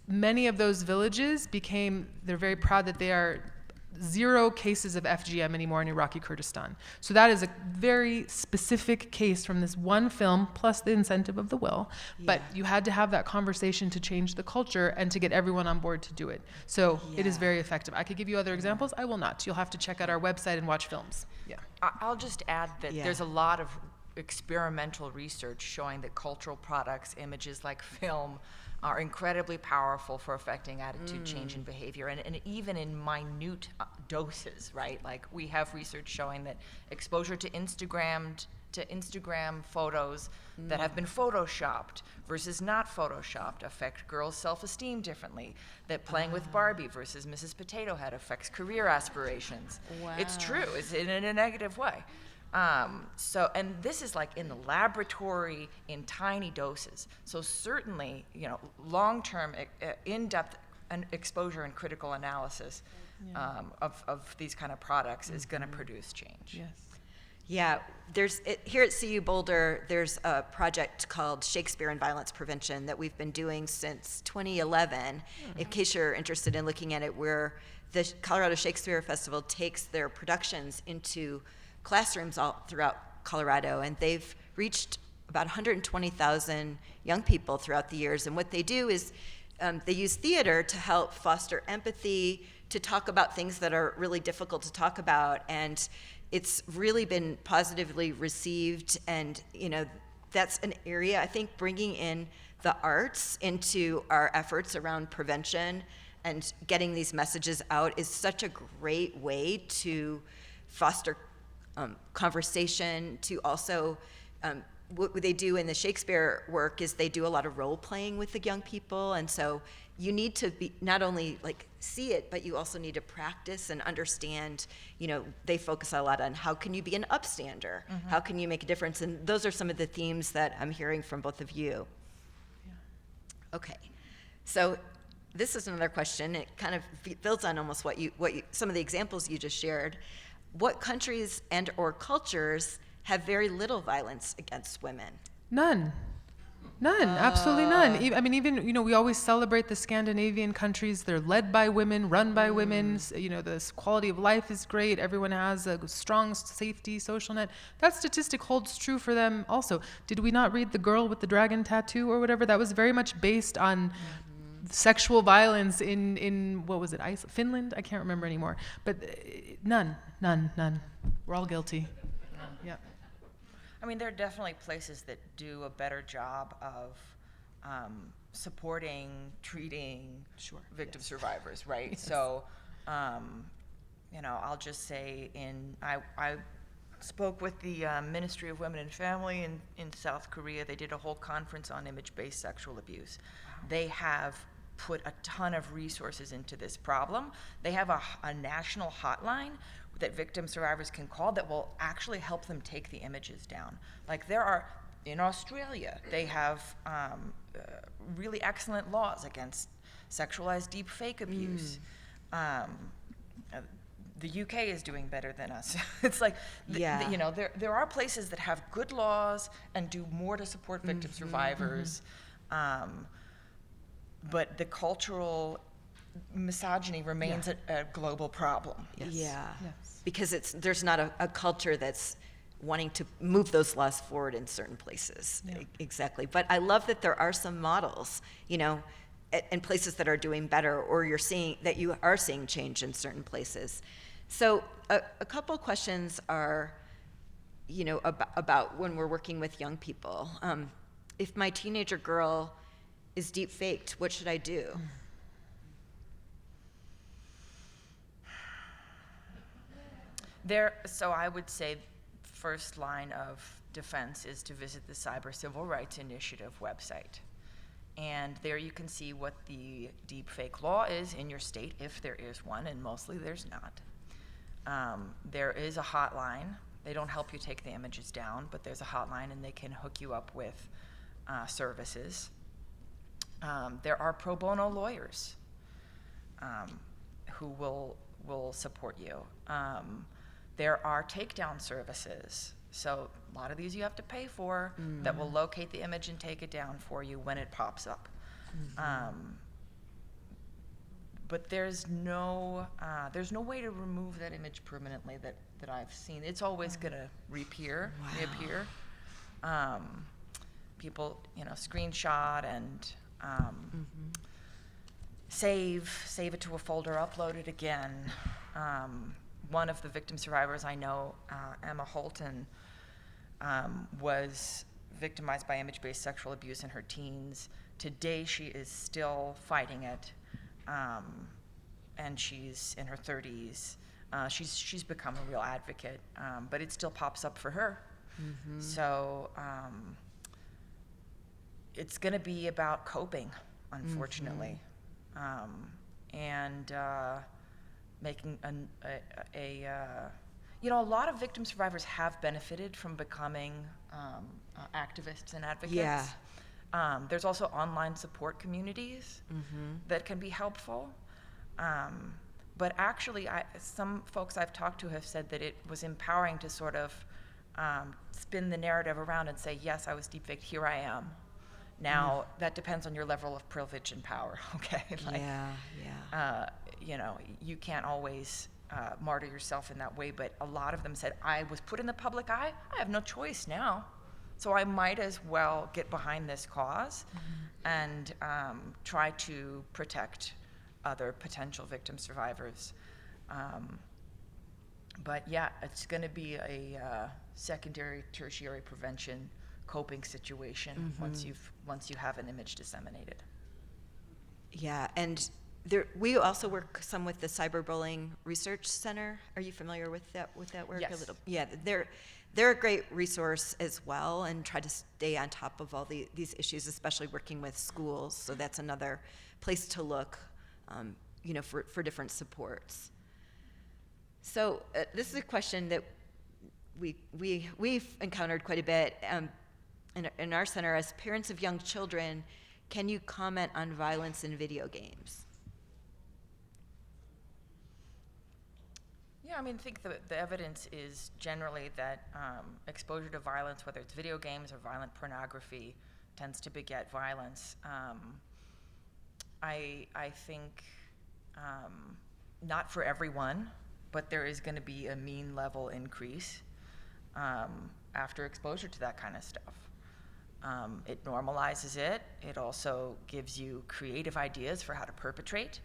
many of those villages they're very proud that they are 0 cases of FGM anymore in Iraqi Kurdistan. So that is a very specific case from this one film, plus the incentive of the will. But you had to have that conversation to change the culture and to get everyone on board to do it. So it is very effective. I could give you other examples. I will not. You'll have to check out our website and watch films. Yeah. I'll just add that there's a lot of experimental research showing that cultural products, images like film, are incredibly powerful for affecting attitude change and behavior, and even in minute doses, right? Like, we have research showing that exposure to Instagram photos that have been photoshopped versus not photoshopped affect girls' self-esteem differently, that playing with Barbie versus Mrs. Potato Head affects career aspirations. Wow. It's true, it's in a negative way. And this is like in the laboratory in tiny doses. So certainly, long-term, in-depth exposure and critical analysis of these kind of products is going to produce change. Yes. Yeah, here at CU Boulder, there's a project called Shakespeare and Violence Prevention that we've been doing since 2011. In case you're interested in looking at it, where the Colorado Shakespeare Festival takes their productions into classrooms all throughout Colorado, and they've reached about 120,000 young people throughout the years. And what they do is they use theater to help foster empathy, to talk about things that are really difficult to talk about, and it's really been positively received. And that's an area, I think, bringing in the arts into our efforts around prevention and getting these messages out is such a great way to foster conversation, to also, what they do in the Shakespeare work is they do a lot of role playing with the young people, and so you need to be not only see it, but you also need to practice and understand. They focus a lot on how can you be an upstander, how can you make a difference, and those are some of the themes that I'm hearing from both of you. Okay, so this is another question. It kind of builds on almost what you some of the examples you just shared. What countries and or cultures have very little violence against women? None, absolutely none. Even, we always celebrate the Scandinavian countries. They're led by women, run by women. The quality of life is great. Everyone has a strong safety social net. That statistic holds true for them also. Did we not read The Girl with the Dragon Tattoo or whatever? That was very much based on sexual violence in what was it, Finland? I can't remember anymore. But none. We're all guilty. Yeah. There are definitely places that do a better job of supporting, treating victim survivors, right? Yes. So, I'll just say I spoke with the Ministry of Women and Family in South Korea. They did a whole conference on image-based sexual abuse. Wow. They have put a ton of resources into this problem. They have a national hotline that victim survivors can call that will actually help them take the images down. In Australia, they have really excellent laws against sexualized deep fake abuse. The UK is doing better than us. It's there are places that have good laws and do more to support victim survivors. But the cultural misogyny remains a global problem. Yes. Yeah. Yes. Because there's not a culture that's wanting to move those laws forward in certain places. Yeah. Exactly. But I love that there are some models, in places that are doing better, or you are seeing change in certain places. So a couple questions are, about when we're working with young people. If my teenager girl is deep faked, what should I do? So I would say first line of defense is to visit the Cyber Civil Rights Initiative website. And there you can see what the deepfake law is in your state, if there is one, and mostly there's not. There is a hotline. They don't help you take the images down, but there's a hotline and they can hook you up with services. There are pro bono lawyers who will will support you. There are takedown services. So a lot of these you have to pay for that will locate the image and take it down for you when it pops up. But there's no way to remove that image permanently that I've seen. It's always gonna reappear. People, screenshot and save it to a folder, upload it again. One of the victim survivors I know, Emma Holton, was victimized by image-based sexual abuse in her teens. Today she is still fighting it. And she's in her 30s. She's become a real advocate, but it still pops up for her. So it's going to be about coping, unfortunately, and making a lot of victim survivors have benefited from becoming activists and advocates. Yeah. There's also online support communities that can be helpful. But actually, some folks I've talked to have said that it was empowering to sort of spin the narrative around and say, yes, I was deepfaked, here I am. Now, that depends on your level of privilege and power, okay? You can't always martyr yourself in that way, but a lot of them said, I was put in the public eye, I have no choice now. So I might as well get behind this cause and try to protect other potential victim survivors. But yeah, it's going to be a secondary, tertiary prevention coping situation once you have an image disseminated. Yeah, and we also work some with the Cyberbullying Research Center. Are you familiar with that work? Yes. A little? Yeah, they're a great resource as well, and try to stay on top of all these issues, especially working with schools. So that's another place to look, for different supports. So this is a question that we've encountered quite a bit in our center. As parents of young children, can you comment on violence in video games? Yeah, I think the evidence is generally that exposure to violence, whether it's video games or violent pornography, tends to beget violence. I think not for everyone, but there is going to be a mean level increase after exposure to that kind of stuff. It normalizes it. It also gives you creative ideas for how to perpetrate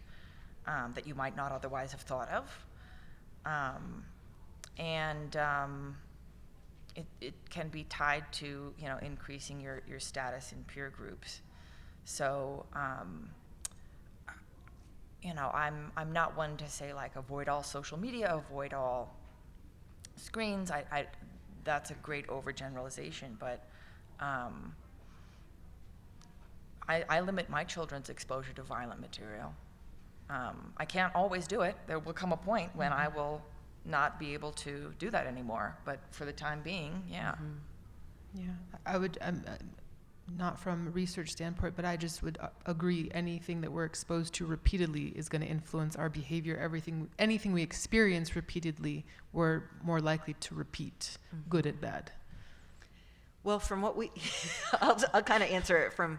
that you might not otherwise have thought of. It can be tied to increasing your status in peer groups. So I'm not one to say avoid all social media, avoid all screens. That's a great overgeneralization, but I limit my children's exposure to violent material. I can't always do it. There will come a point when I will not be able to do that anymore. But for the time being, yeah. Yeah, I would, not from a research standpoint, but I just would agree anything that we're exposed to repeatedly is going to influence our behavior. Anything we experience repeatedly, we're more likely to repeat, good and bad. Well, from what I'll kind of answer it from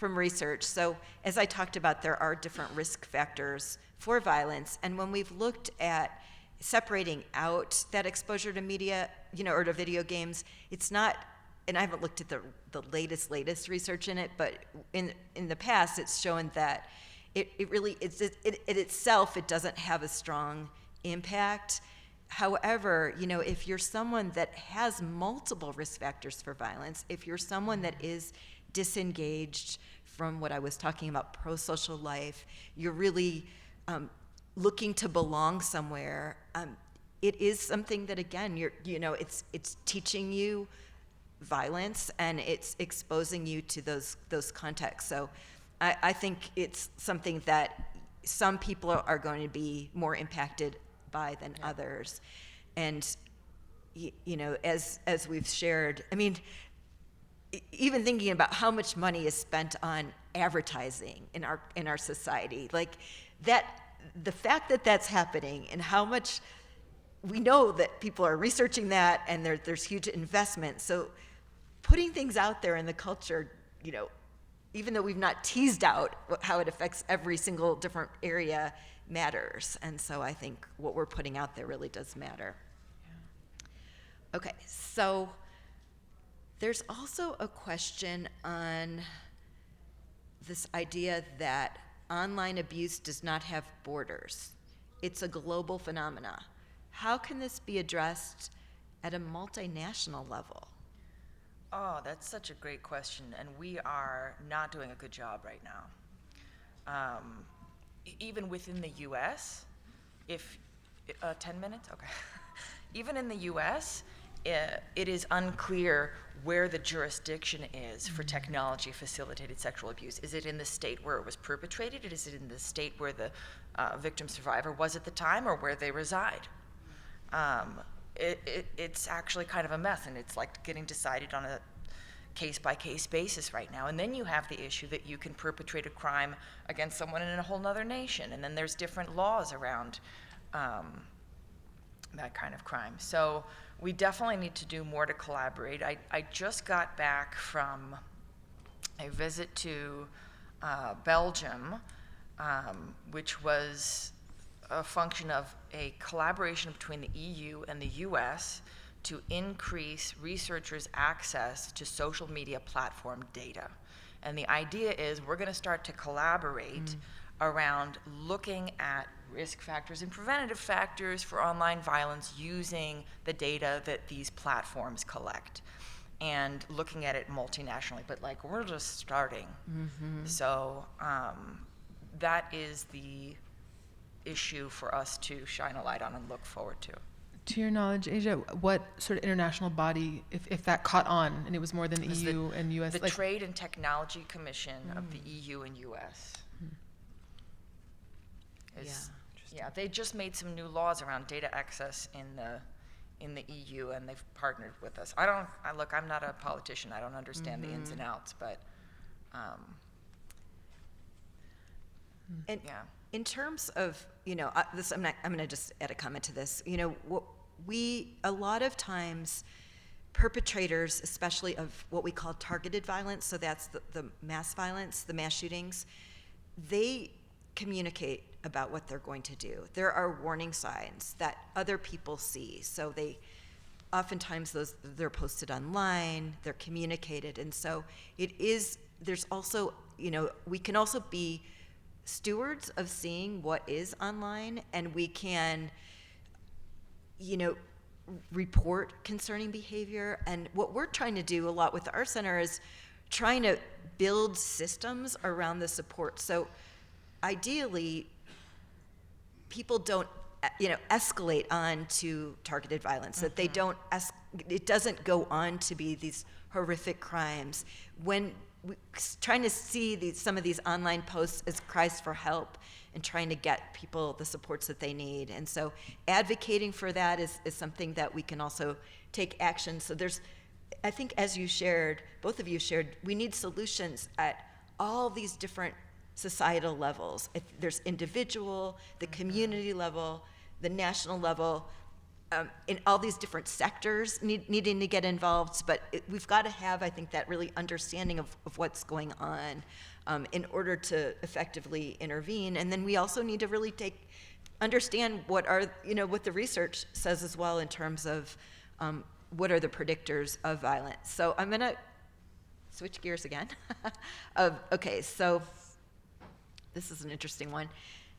research. So as I talked about, there are different risk factors for violence. And when we've looked at separating out that exposure to media, or to video games, it's not, and I haven't looked at the latest research in it, but in the past, it's shown that it itself, it doesn't have a strong impact. However, if you're someone that has multiple risk factors for violence, if you're someone that is disengaged from what I was talking about, pro-social life, you're really looking to belong somewhere, it is something that, again, it's teaching you violence, and it's exposing you to those contexts. So I think it's something that some people are going to be more impacted by than others. And as we've shared, even thinking about how much money is spent on advertising in our society, the fact that that's happening and how much we know that people are researching that, and there's huge investment. So putting things out there in the culture, even though we've not teased out how it affects every single different area, matters. And so I think what we're putting out there really does matter. Yeah. Okay, so there's also a question on this idea that online abuse does not have borders. It's a global phenomena. How can this be addressed at a multinational level? Oh, that's such a great question, and we are not doing a good job right now. Even within the U.S., 10 minutes? Okay. Even in the U.S., it is unclear where the jurisdiction is for technology-facilitated sexual abuse. Is it in the state where it was perpetrated? Is it in the state where the victim survivor was at the time, or where they reside? It's actually kind of a mess, and it's like getting decided on a case-by-case basis right now. And then you have the issue that you can perpetrate a crime against someone in a whole nother nation, and then there's different laws around that kind of crime. So we definitely need to do more to collaborate. I just got back from a visit to Belgium, which was a function of a collaboration between the EU and the US to increase researchers' access to social media platform data. And the idea is we're going to start to collaborate around looking at risk factors and preventative factors for online violence using the data that these platforms collect, and looking at it multinationally. But we're just starting. So that is the issue for us to shine a light on and look forward to. To your knowledge, Asia, what sort of international body, if that caught on and it was more than the EU and US? The Trade and Technology Commission of the EU and US. Yeah, they just made some new laws around data access in the EU, and they've partnered with us. I'm not a politician. I don't understand the ins and outs, but And yeah. in terms of, I'm going to just add a comment to this. A lot of times perpetrators, especially of what we call targeted violence, so that's the mass violence, the mass shootings, they communicate about what they're going to do. There are warning signs that other people see. So oftentimes they're posted online, they're communicated. And so there's also, we can also be stewards of seeing what is online, and we can, report concerning behavior. And what we're trying to do a lot with our center is trying to build systems around the support. So ideally, people don't, escalate on to targeted violence, that they don't, it doesn't go on to be these horrific crimes. When trying to see some of these online posts as cries for help and trying to get people the supports that they need. And so advocating for that is something that we can also take action. So I think as you shared, both of you shared, we need solutions at all these different societal levels. There's individual, the community level, the national level, in all these different sectors needing to get involved, but we've got to have, I think, that really understanding of what's going on in order to effectively intervene. And then we also need to really understand what the research says as well in terms of what are the predictors of violence. So I'm gonna switch gears again. So this is an interesting one.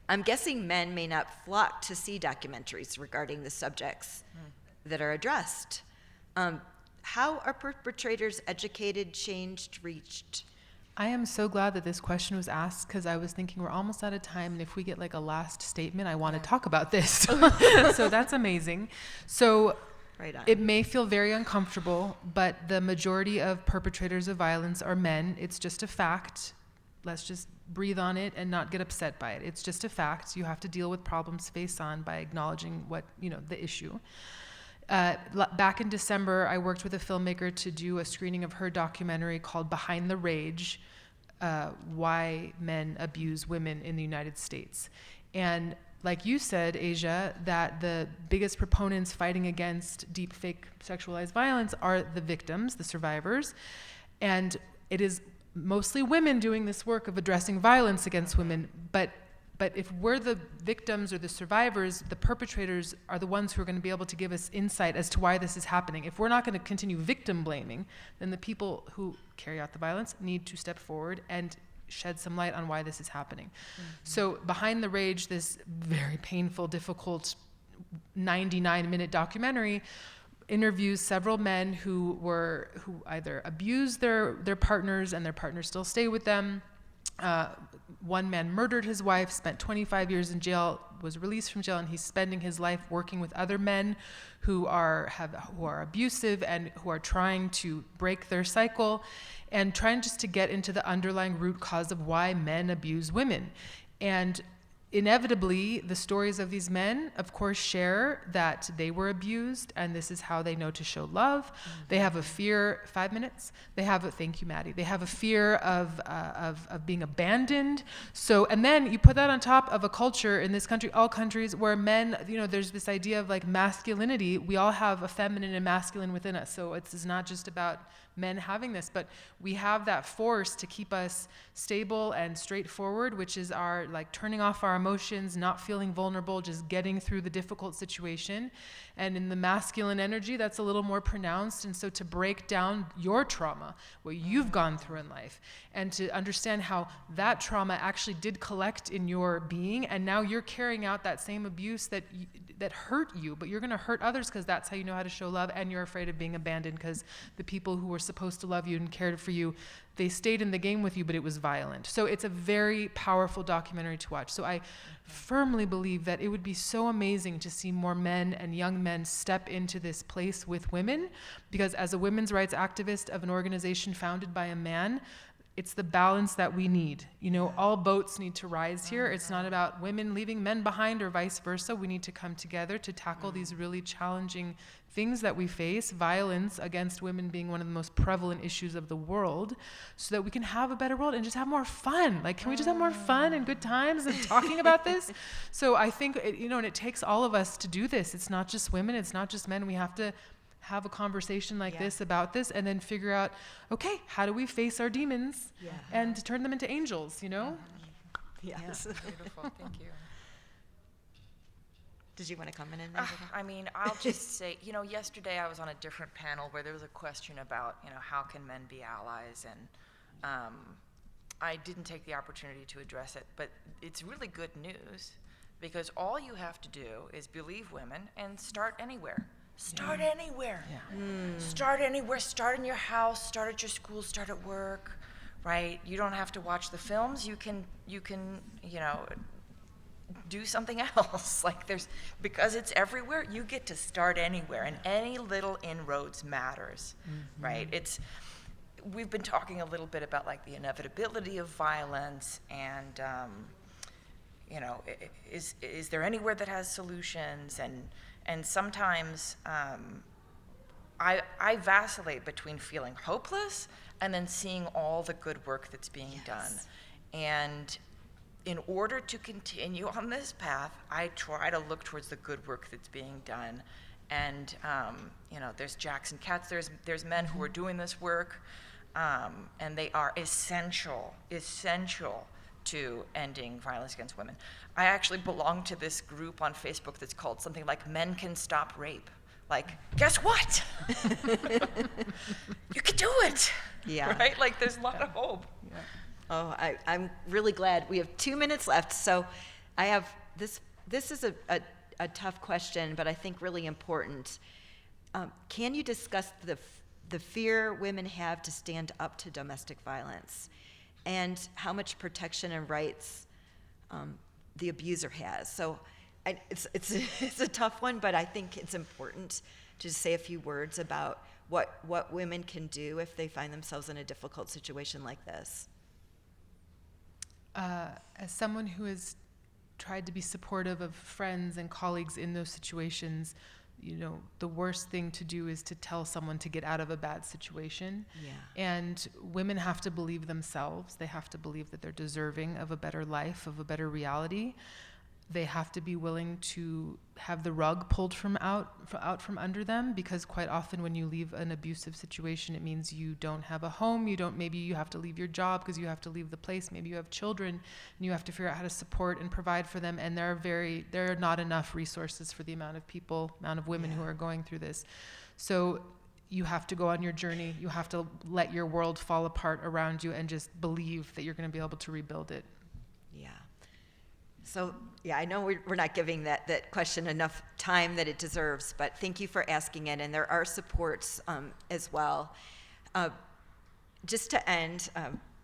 I'm guessing men may not flock to see documentaries regarding the subjects that are addressed. How are perpetrators educated, changed, reached? I am so glad that this question was asked, because I was thinking we're almost out of time, and if we get a last statement, I want to talk about this. So that's amazing. So Right on. It may feel very uncomfortable, but the majority of perpetrators of violence are men. It's just a fact. Let's just breathe on it and not get upset by it. It's just a fact. You have to deal with problems face on by acknowledging the issue. Back in December, I worked with a filmmaker to do a screening of her documentary called Behind the Rage, Why Men Abuse Women in the United States. And like you said, Asia, that the biggest proponents fighting against deep fake sexualized violence are the victims, the survivors. And it is mostly women doing this work of addressing violence against women. But if we're the victims or the survivors, the perpetrators are the ones who are going to be able to give us insight as to why this is happening. If we're not going to continue victim blaming, then the people who carry out the violence need to step forward and shed some light on why this is happening. So Behind the Rage, this very painful, difficult 99-minute documentary interviews several men who either abused their partners and their partners still stay with them. One man murdered his wife, spent 25 years in jail, was released from jail, and he's spending his life working with other men who are abusive and who are trying to break their cycle and trying just to get into the underlying root cause of why men abuse women. And inevitably, the stories of these men, of course, share that they were abused, and this is how they know to show love. They have a fear, 5 minutes? Thank you, Maddie. They have a fear of being abandoned. So, and then you put that on top of a culture in this country, all countries, where men, there's this idea of like masculinity. We all have a feminine and masculine within us. So it's not just about men having this, but we have that force to keep us stable and straightforward, which is our like turning off our emotions, not feeling vulnerable, just getting through the difficult situation. And in the masculine energy, that's a little more pronounced. And so to break down your trauma, what you've gone through in life, and to understand how that trauma actually did collect in your being, and now you're carrying out that same abuse that hurt you, but you're going to hurt others because that's how you know how to show love, and you're afraid of being abandoned because the people who were supposed to love you and cared for you, they stayed in the game with you, but it was violent. So it's a very powerful documentary to watch. So I firmly believe that it would be so amazing to see more men and young men step into this place with women, because as a women's rights activist of an organization founded by a man, it's the balance that we need. All boats need to rise here. It's not about women leaving men behind or vice versa. We need to come together to tackle these really challenging things that we face, violence against women being one of the most prevalent issues of the world, so that we can have a better world and just have more fun. Like, can we just have more fun and good times and talking about this? So I think, and it takes all of us to do this. It's not just women, it's not just men. We have to have a conversation like this about this, and then figure out, okay, how do we face our demons and turn them into angels, Yes. Beautiful, thank you. Did you want to comment in? I'll just say, yesterday I was on a different panel where there was a question about, how can men be allies, and I didn't take the opportunity to address it, but it's really good news, because all you have to do is believe women and start anywhere. Start anywhere. Start anywhere. Start in your house. Start at your school. Start at work. Right? You don't have to watch the films. You can do something else. Because it's everywhere. You get to start anywhere, and any little inroads matters. Right? We've been talking a little bit about like the inevitability of violence, and is there anywhere that has solutions? And sometimes I vacillate between feeling hopeless and then seeing all the good work that's being done. And in order to continue on this path, I try to look towards the good work that's being done. And there's Jackson Katz, there's men who are doing this work, and they are essential to ending violence against women. I actually belong to this group on Facebook that's called something like Men Can Stop Rape. Like, guess what? You can do it. Yeah. Right? Like, there's a lot of hope. Yeah. Oh, I'm really glad. We have 2 minutes left, so I have this. This is a tough question, but I think really important. Can you discuss the fear women have to stand up to domestic violence, and how much protection and rights the abuser has? So it's a tough one, but I think it's important to just say a few words about what women can do if they find themselves in a difficult situation like this. As someone who has tried to be supportive of friends and colleagues in those situations, the worst thing to do is to tell someone to get out of a bad situation. Yeah. And women have to believe themselves. They have to believe that they're deserving of a better life, of a better reality. They have to be willing to have the rug pulled out from under them, because quite often when you leave an abusive situation, it means you don't have a home, maybe you have to leave your job because you have to leave the place, maybe you have children and you have to figure out how to support and provide for them, and there are not enough resources for the amount of women who are going through this. So you have to go on your journey. You have to let your world fall apart around you and just believe that you're going to be able to rebuild it. Yeah. So, yeah, I know we're not giving that question enough time that it deserves, but thank you for asking it. And there are supports as well. Just to end,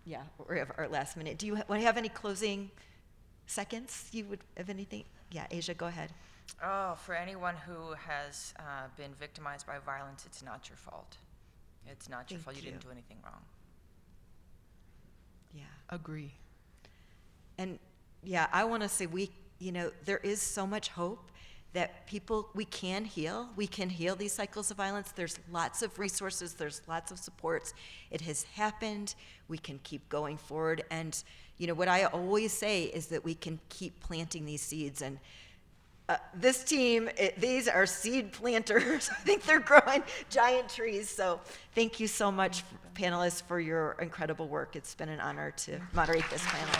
we have our last minute. Do you want to have any closing seconds? You would have anything? Yeah, Asia, go ahead. Oh, for anyone who has been victimized by violence, it's not your fault. It's not your fault. You didn't do anything wrong. Yeah. Agree. And yeah, I want to say there is so much hope that we can heal. We can heal these cycles of violence. There's lots of resources. There's lots of supports. It has happened. We can keep going forward. And, what I always say is that we can keep planting these seeds. And this team, these are seed planters. I think they're growing giant trees. So thank you so much, panelists, for your incredible work. It's been an honor to moderate this panel.